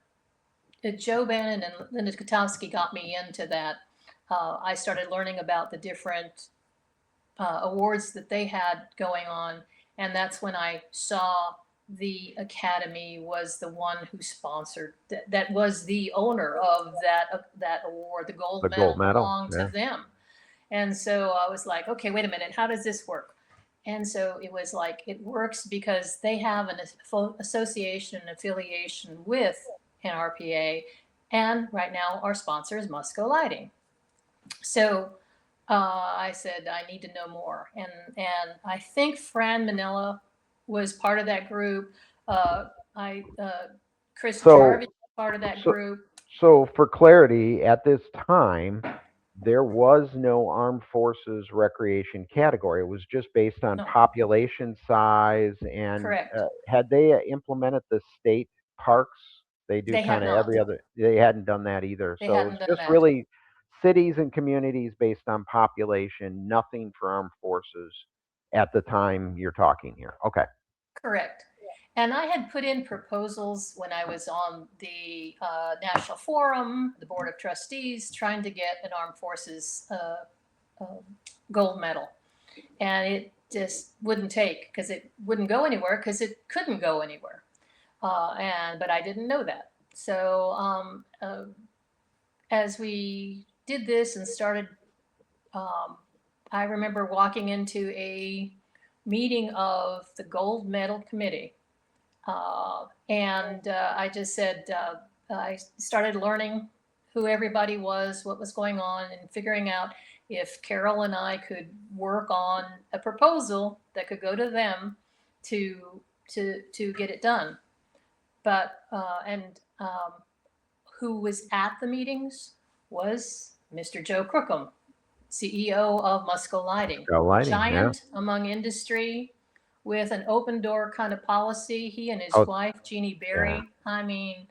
Joe Bannon and Linda Kotowski got me into that, I started learning about the different awards that they had going on. And that's when I saw the Academy was the one who sponsored that was the owner of that award. The gold medal belonged to them. And so I was like, okay, wait a minute, how does this work? And so it was like, it works because they have an association and affiliation with NRPA, and right now our sponsor is Musco Lighting. So I said, I need to know more. And I think Fran Manella was part of that group. Chris Jarvis was part of that group. So for clarity, at this time, there was no armed forces recreation category. It was just based on population size. And had they implemented the state parks? They do kind of every other. They hadn't done that either. So it's just really cities and communities based on population, nothing for armed forces at the time you're talking here. Okay. Correct. And I had put in proposals when I was on the National Forum, the Board of Trustees, trying to get an Armed Forces gold medal. And it just wouldn't take, because it wouldn't go anywhere, because it couldn't go anywhere. But I didn't know that. So as we did this and started, I remember walking into a meeting of the Gold Medal Committee. I just said, I started learning who everybody was, what was going on, and figuring out if Carol and I could work on a proposal that could go to them to get it done. But, who was at the meetings was Mr. Joe Crookham, CEO of Musco Lighting. Giant among industry, with an open door kind of policy. He and his wife, Jeannie Berry. I mean,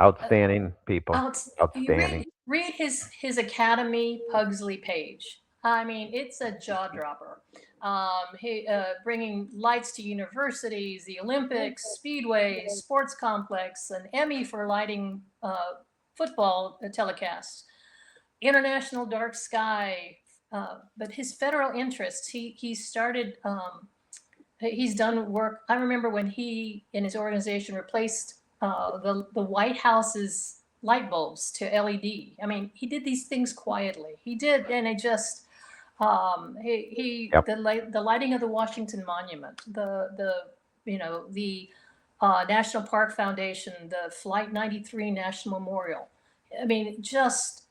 outstanding people. Outstanding. Read his Academy Pugsley page. I mean, it's a jaw dropper. Bringing lights to universities, the Olympics, speedways, sports complex, an Emmy for lighting football telecasts, International Dark Sky. But his federal interests, he started. He's done work. I remember when he and his organization replaced the White House's light bulbs to LED. I mean, he did these things quietly. He did, and it just the lighting of the Washington Monument, the National Park Foundation, the Flight 93 National Memorial. I mean, just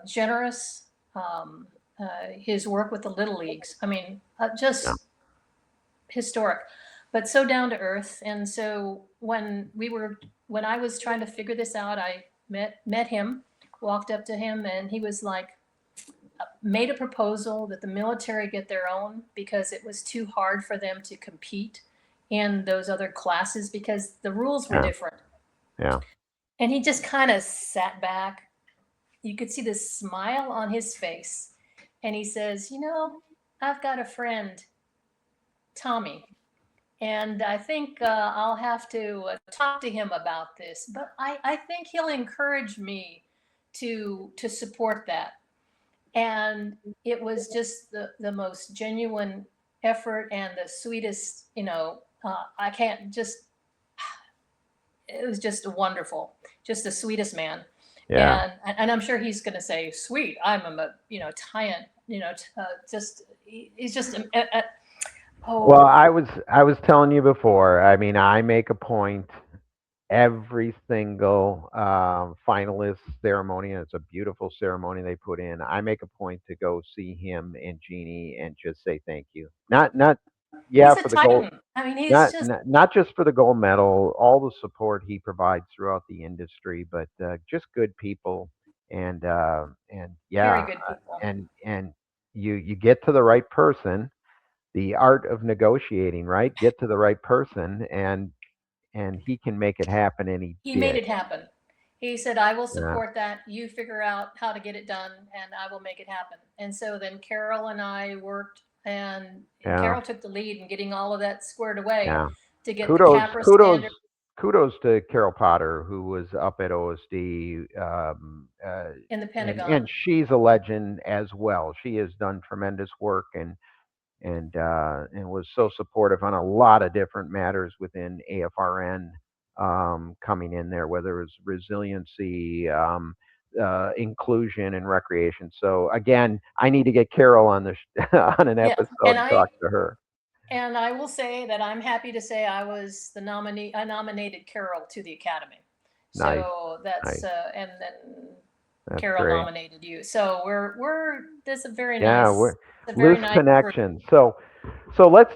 generous. His work with the Little Leagues. I mean, just historic, but so down to earth. And so when we were when I was trying to figure this out, I met him, walked up to him, and he was like, made a proposal that the military get their own because it was too hard for them to compete in those other classes because the rules were Yeah. different. Yeah. And he just kind of sat back. You could see this smile on his face. And he says, I've got a friend, Tommy, and I think I'll have to talk to him about this. But I think he'll encourage me to support that. And it was just the most genuine effort and the sweetest, I can't just, it was just wonderful, just the sweetest man. Yeah. And I'm sure he's going to say, sweet, I'm a, Tyan, just, he's just, Well, I was telling you before, I mean, I make a point every single finalist ceremony, and it's a beautiful ceremony they put in. I make a point to go see him and Jeannie and just say thank you. Not yeah, he's a for the gold, titan. I mean, he's just not just for the gold medal, all the support he provides throughout the industry, but just good people, and very yeah, good people. and you get to the right person, the art of negotiating, right? Get to the right person, and he can make it happen, and he Made did. it happen. He said, I will Yeah. support that. You figure out how to get it done and I will make it happen. And so then Carol and I worked, and Yeah. Carol took the lead in getting all of that squared away Yeah. to get Kudos, the CAPRA standard kudos to Carol Potter, who was up at OSD, in the Pentagon. and she's a legend as well. She has done tremendous work, and was so supportive on a lot of different matters within AFRN, coming in there, whether it was resiliency, inclusion, and recreation. So again, I need to get Carol on the on an episode and and talk to her. And I will say that I'm happy to say I was the nominee. I nominated Carol to the Academy. Nice. So that's Nice. And then That's Carol great. nominated you. So we're there's a very Yeah, nice, we're a very loose nice connection. So let's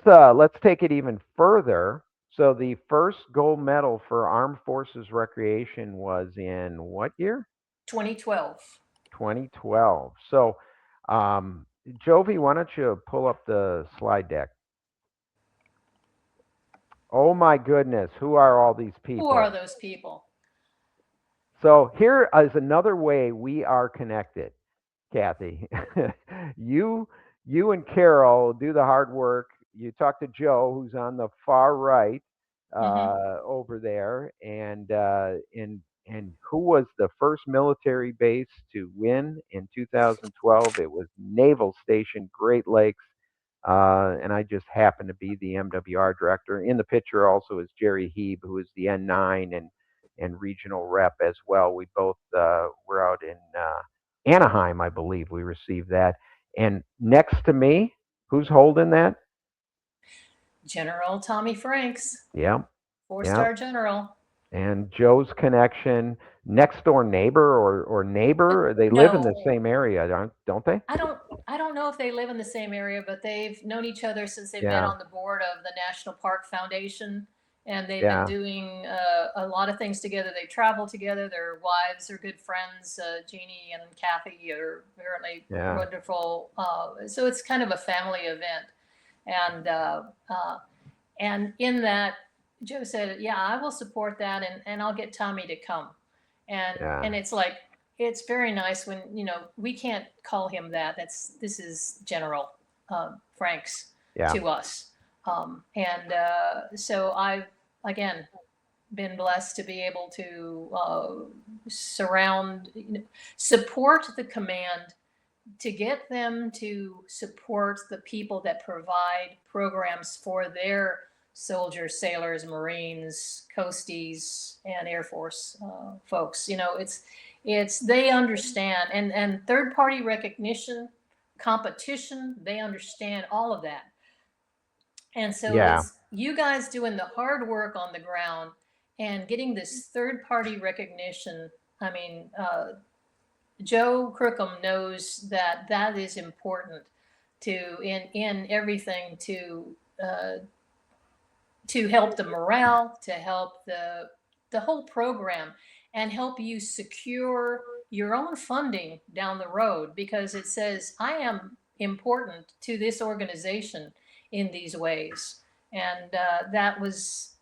take it even further. So the first gold medal for Armed Forces Recreation was in what year? 2012. 2012. So, Jovi, why don't you pull up the slide deck? Oh my goodness, who are all these people? Who are those people? So here is another way we are connected, Kathy. you and Carol do the hard work. You talk to Joe, who's on the far right over there, and who was the first military base to win in 2012? It was Naval Station Great Lakes, and I just happened to be the MWR director. In the picture also is Jerry Heeb, who is the N9 and regional rep as well. We both were out in Anaheim, I believe. We received that. And next to me, who's holding that? General Tommy Franks. Yeah. Four-star general. And Joe's connection, next door neighbor or neighbor, they live in the same area, don't they? I don't know if they live in the same area, but they've known each other since they've been on the board of the National Park Foundation, and they've been doing a lot of things together. They travel together. Their wives are good friends. Jeannie and Kathy are apparently wonderful. So it's kind of a family event, and in that, Joe said, "Yeah, I will support that, and I'll get Tommy to come." And it's like, it's very nice when we can't call him that. This is General Franks to us, so I've again been blessed to be able to support the command, to get them to support the people that provide programs for their soldiers, sailors, Marines, Coasties, and Air Force folks. It's they understand, and third party recognition, competition, they understand all of that. And so it's you guys doing the hard work on the ground and getting this third party recognition. I mean, Joe Crookham knows that is important in everything to help the morale, to help the whole program and help you secure your own funding down the road, because it says, I am important to this organization in these ways. And that was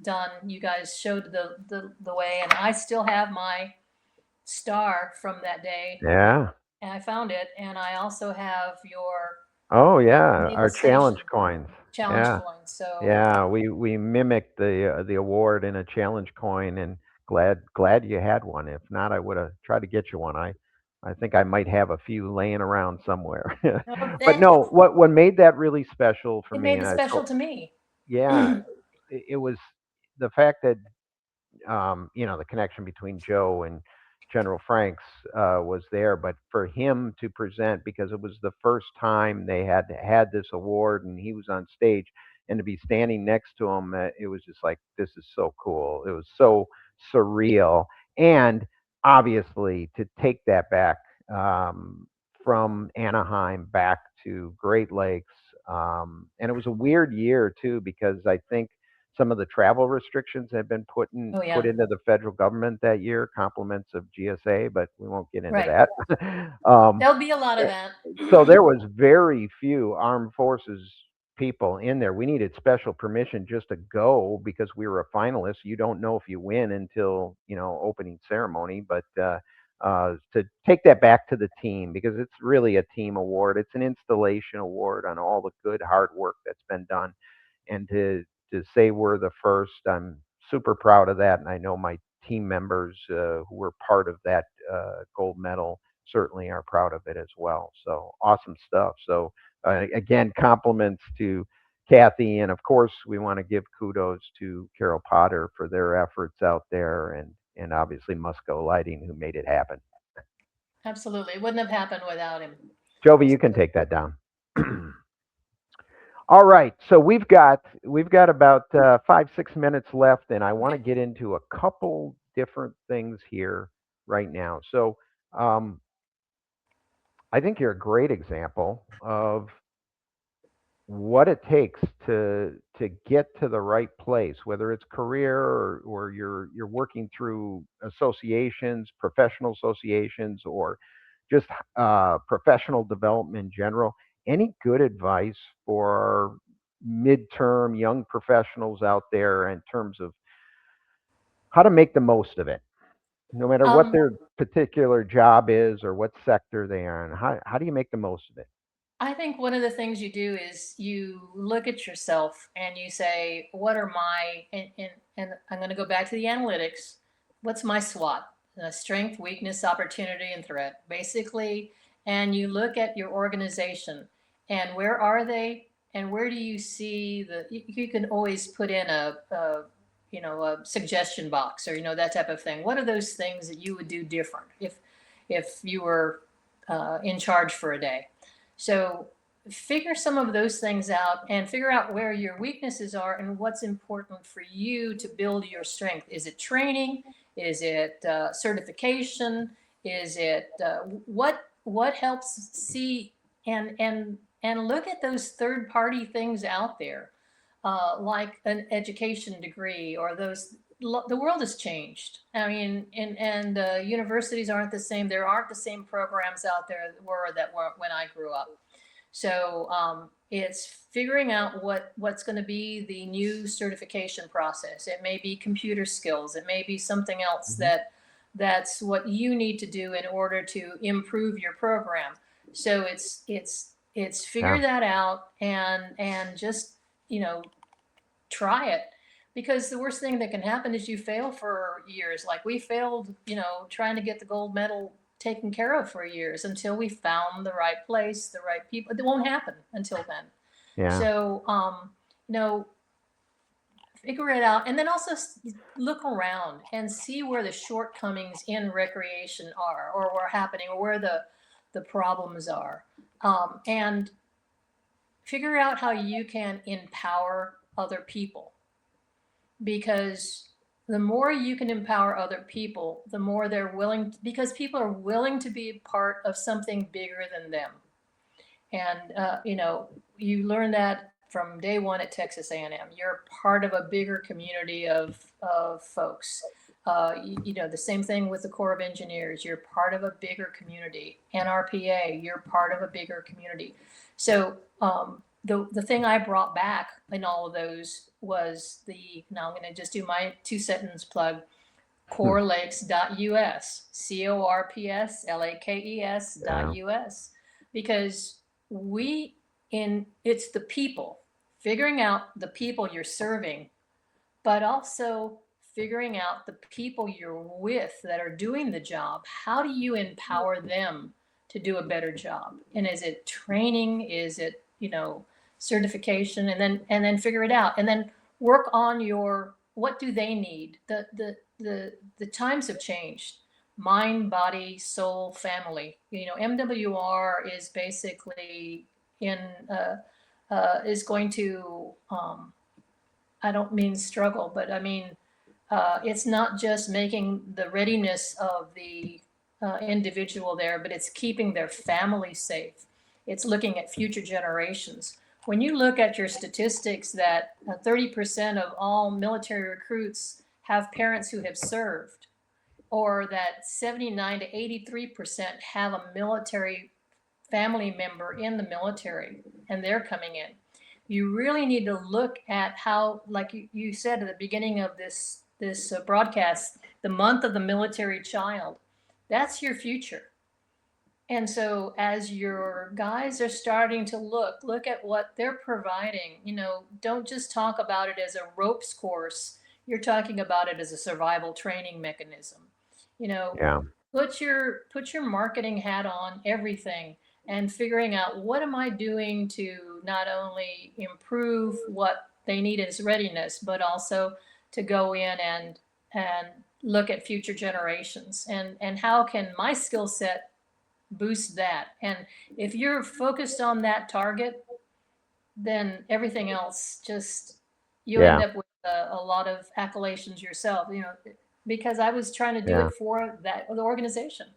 done. You guys showed the way, and I still have my star from that day. Yeah. And I found it, and I also have your Oh yeah, Naval our challenge Station coins. challenge Yeah. coin. So Yeah, we mimicked the award in a challenge coin, and glad you had one. If not, I would have tried to get you one. I think I might have a few laying around somewhere. But that no, what made that really special for it me, made and it I special told, to me. yeah, it was the fact that the connection between Joe and General Franks was there, but for him to present, because it was the first time they had this award, and he was on stage, and to be standing next to him, it was just like, this is so cool. It was so surreal, and obviously to take that back from Anaheim back to Great Lakes, and it was a weird year too, because I think some of the travel restrictions have been Oh put yeah, into the federal government that year, compliments of GSA, but we won't get into right. that. um, There'll be a lot of eh, that. so there was very few armed forces people in there. We needed special permission just to go because we were a finalist. You don't know if you win until opening ceremony, but to take that back to the team, because it's really a team award. It's an installation award on all the good hard work that's been done, and to say we're the first, I'm super proud of that, and I know my team members who were part of that gold medal certainly are proud of it as well. So awesome stuff. So again, compliments to Kathy, and of course we want to give kudos to Carol Potter for their efforts out there, and obviously Musco Lighting, who made it happen. Absolutely, it wouldn't have happened without him. Jovi, you can take that down. All right, so we've got about 5 6 minutes left, and I want to Okay. get into a couple different things here right now. So I think you're a great example of what it takes to get to the right place, whether it's career, or you're working through associations, professional associations, or just professional development in general. Any good advice for our midterm young professionals out there in terms of how to make the most of it, no matter what Um, their particular job is or what sector they are in? How do you make the most of it? I think one of the things you do is you look at yourself and you say, what are my, and I'm going to go back to the analytics. What's my SWOT? Strength, weakness, opportunity, and threat, basically. And you look at your organization and where are they, and where do you see you can always put in a suggestion box, or, that type of thing. What are those things that you would do different if you were in charge for a day? So figure some of those things out and figure out where your weaknesses are and what's important for you to build your strength. Is it training? Is it certification? Is it what helps see and look at those third party things out there, like an education degree, or those. The world has changed. I mean, and universities aren't the same. There aren't the same programs out there that were when I grew up. So it's figuring out what's going to be the new certification process. It may be computer skills. It may be something else Mhm. that's what you need to do in order to improve your program. So it's Yeah. figure that out and just you know try it, because the worst thing that can happen is you fail for years, like we failed, trying to get the gold medal taken care of for years until we found the right place, the right people. It won't happen until then. Yeah. So you know figure it out, and then also look around and see where the shortcomings in recreation are, or where happening, or where the problems are, and figure out how you can empower other people, because the more you can empower other people, the more they're willing, because people are willing to be part of something bigger than them. And you learn that from day one at Texas A&M. You're part of a bigger community of folks. The same thing with the Corps of Engineers. You're part of a bigger community. NRPA, you're part of a bigger community. So the thing I brought back in all of those was now I'm going to just do my 2-sentence plug, corpslakes.us, corpslakes.us, because it's the people, figuring out the people you're serving, but also figuring out the people you're with that are doing the job. How do you empower them to do a better job? And is it training? Is it, certification? And then figure it out. And then work on what do they need? The times have changed. Mind, body, soul, family. MWR is basically is going to, I don't mean struggle, but I mean, it's not just making the readiness of the individual there, but it's keeping their family safe. It's looking at future generations. When you look at your statistics that 30% of all military recruits have parents who have served, or that 79 to 83% have a military family member in the military and they're coming in, you really need to look at how, like you said at the beginning of this broadcast, the month of the military child. That's your future. And so as your guys are starting to look at what they're providing, don't just talk about it as a ropes course. You're talking about it as a survival training mechanism. Yeah. Put your marketing hat on everything and figuring out what am I doing to not only improve what they need as readiness, but also to go in and look at future generations and how can my skill set boost that. And if you're focused on that target, then everything else you end up with a lot of accolades yourself, because I was trying to do it for the organization.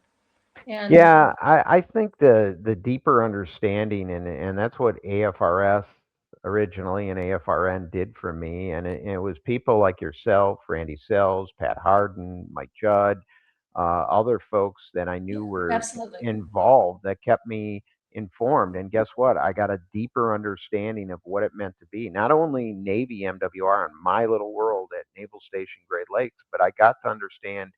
And Yeah, I think the deeper understanding, and that's what AFRS originally and AFRN did for me, and it was people like yourself, Randy Sells, Pat Harden, Mike Judd, other folks that I knew were absolutely. involved that kept me informed. And guess what? I got a deeper understanding of what it meant to be not only Navy MWR in my little world at Naval Station Great Lakes, but I got to understand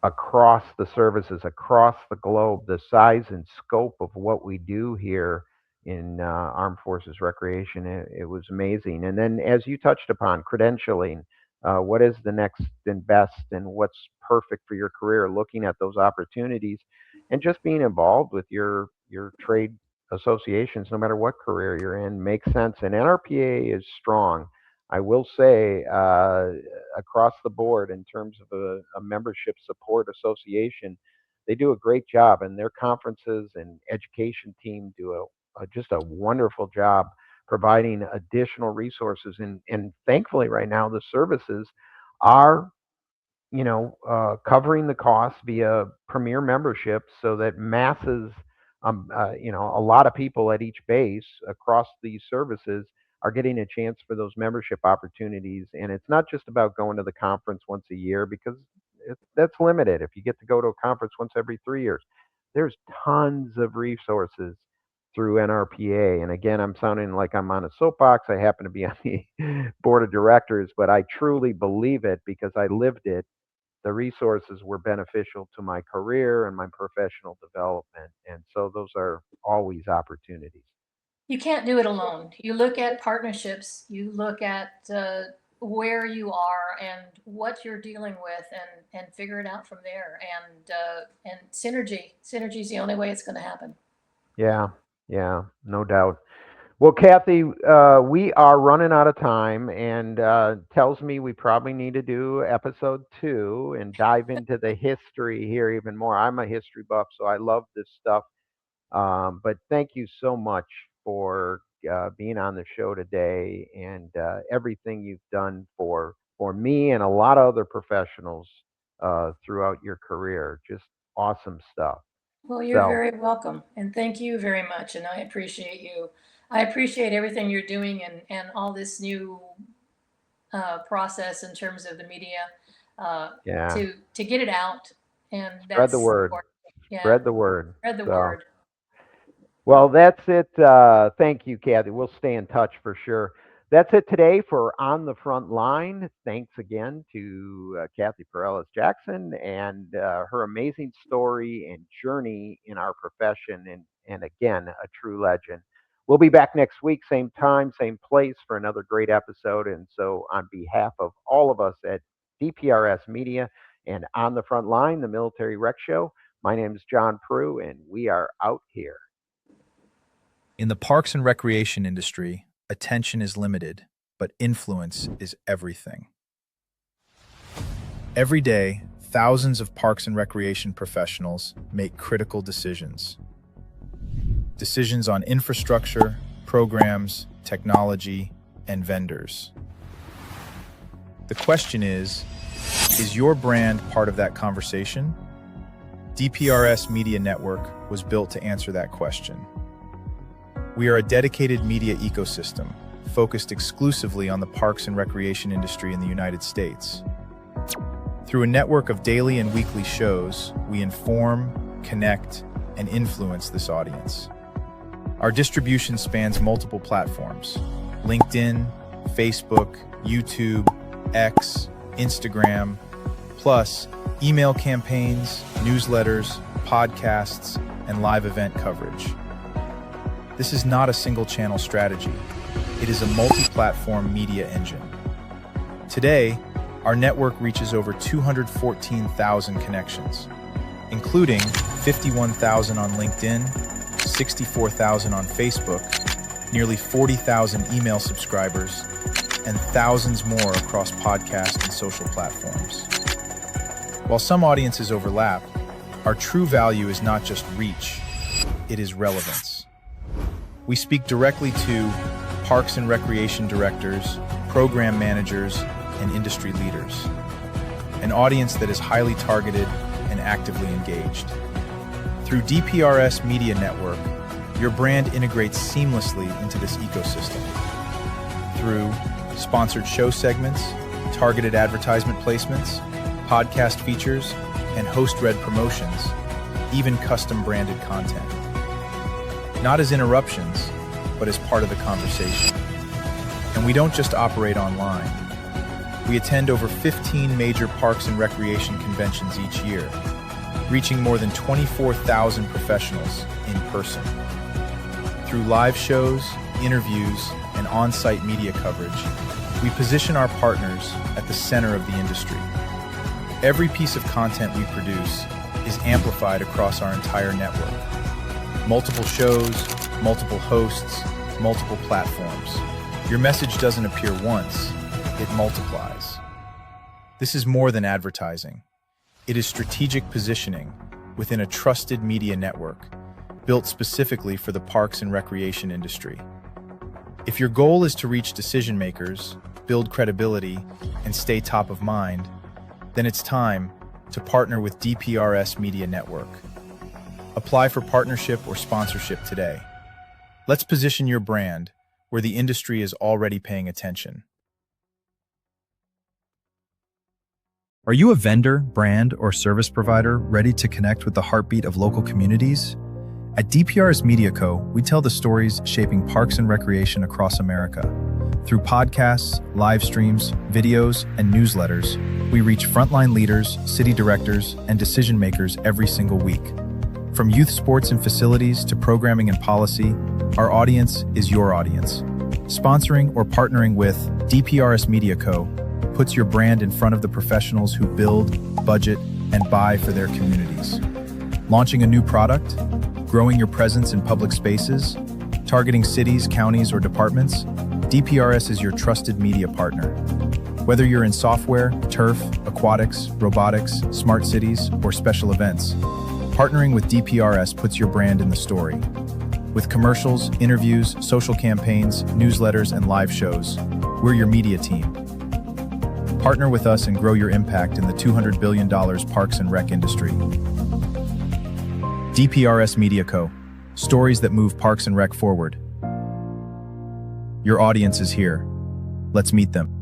across the services, across the globe, the size and scope of what we do here in Armed Forces Recreation. It was amazing. And then, as you touched upon, credentialing, what is the next and best and what's perfect for your career, looking at those opportunities and just being involved with your trade associations, no matter what career you're in, makes sense. And NRPA is strong. I will say, across the board, in terms of a membership support association, they do a great job, and their conferences and education team do just a wonderful job providing additional resources. And thankfully, right now, the services are covering the cost via premier membership so that masses, a lot of people at each base across these services are getting a chance for those membership opportunities. And it's not just about going to the conference once a year because that's limited. If you get to go to a conference once every 3 years, there's tons of resources through NRPA. And again, I'm sounding like I'm on a soapbox. I happen to be on the board of directors, but I truly believe it because I lived it. The resources were beneficial to my career and my professional development. And so those are always opportunities. you can't do it alone. You look at partnerships, you look at where you are and what you're dealing with, and figure it out from there. And synergy is the only way it's going to happen. Yeah, yeah, no doubt. Well, Kathy, we are running out of time, and tells me we probably need to do episode 2 and dive into the history here even more. I'm a history buff, so I love this stuff. But thank you so much for being on the show today and everything you've done for me and a lot of other professionals throughout your career. Just awesome stuff. Well, you're So, very welcome, and thank you very much, and I appreciate you. I appreciate everything you're doing and all this new process in terms of the media Yeah. to get it out. And Spread that's the word. important. Yeah, Spread the word. spread the So, word. well, that's it. Thank you, Kathy. We'll stay in touch for sure. That's it today for On the Front Line. Thanks again to Kathy Perales-Jackson and her amazing story and journey in our profession. And again, a true legend. We'll be back next week, same time, same place for another great episode. And so, on behalf of all of us at DPRS Media and On the Front Line, the Military Rec Show, my name is John Prue, and we are out here. In the parks and recreation industry, attention is limited, but influence is everything. Every day, thousands of parks and recreation professionals make critical decisions. Decisions on infrastructure, programs, technology, and vendors. The question is your brand part of that conversation? DPRS Media Network was built to answer that question. We are a dedicated media ecosystem focused exclusively on the parks and recreation industry in the United States. Through a network of daily and weekly shows, we inform, connect, and influence this audience. Our distribution spans multiple platforms: LinkedIn, Facebook, YouTube, X, Instagram, plus email campaigns, newsletters, podcasts, and live event coverage. This is not a single-channel strategy. It is a multi-platform media engine. Today, our network reaches over 214,000 connections, including 51,000 on LinkedIn, 64,000 on Facebook, nearly 40,000 email subscribers, and thousands more across podcast and social platforms. While some audiences overlap, our true value is not just reach, it is relevance. We speak directly to parks and recreation directors, program managers, and industry leaders, an audience that is highly targeted and actively engaged. Through DPRS Media Network, your brand integrates seamlessly into this ecosystem. Through sponsored show segments, targeted advertisement placements, podcast features, and host-read promotions, even custom branded content. Not as interruptions, but as part of the conversation. And we don't just operate online. We attend over 15 major parks and recreation conventions each year, reaching more than 24,000 professionals in person. Through live shows, interviews, and on-site media coverage, we position our partners at the center of the industry. Every piece of content we produce is amplified across our entire network. Multiple shows, multiple hosts, multiple platforms. Your message doesn't appear once, it multiplies. This is more than advertising. It is strategic positioning within a trusted media network built specifically for the parks and recreation industry. If your goal is to reach decision makers, build credibility, and stay top of mind, then it's time to partner with DPRS Media Network. Apply for partnership or sponsorship today. Let's position your brand where the industry is already paying attention. Are you a vendor, brand, or service provider ready to connect with the heartbeat of local communities? At DPRS Media Co., we tell the stories shaping parks and recreation across America. Through podcasts, live streams, videos, and newsletters, we reach frontline leaders, city directors, and decision makers every single week. From youth sports and facilities to programming and policy, our audience is your audience. Sponsoring or partnering with DPRS Media Co. puts your brand in front of the professionals who build, budget, and buy for their communities. Launching a new product, growing your presence in public spaces, targeting cities, counties, or departments, DPRS is your trusted media partner. Whether you're in software, turf, aquatics, robotics, smart cities, or special events, partnering with DPRS puts your brand in the story. With commercials, interviews, social campaigns, newsletters, and live shows, we're your media team. Partner with us and grow your impact in the $200 billion parks and rec industry. DPRS Media Co. Stories that move parks and rec forward. Your audience is here. Let's meet them.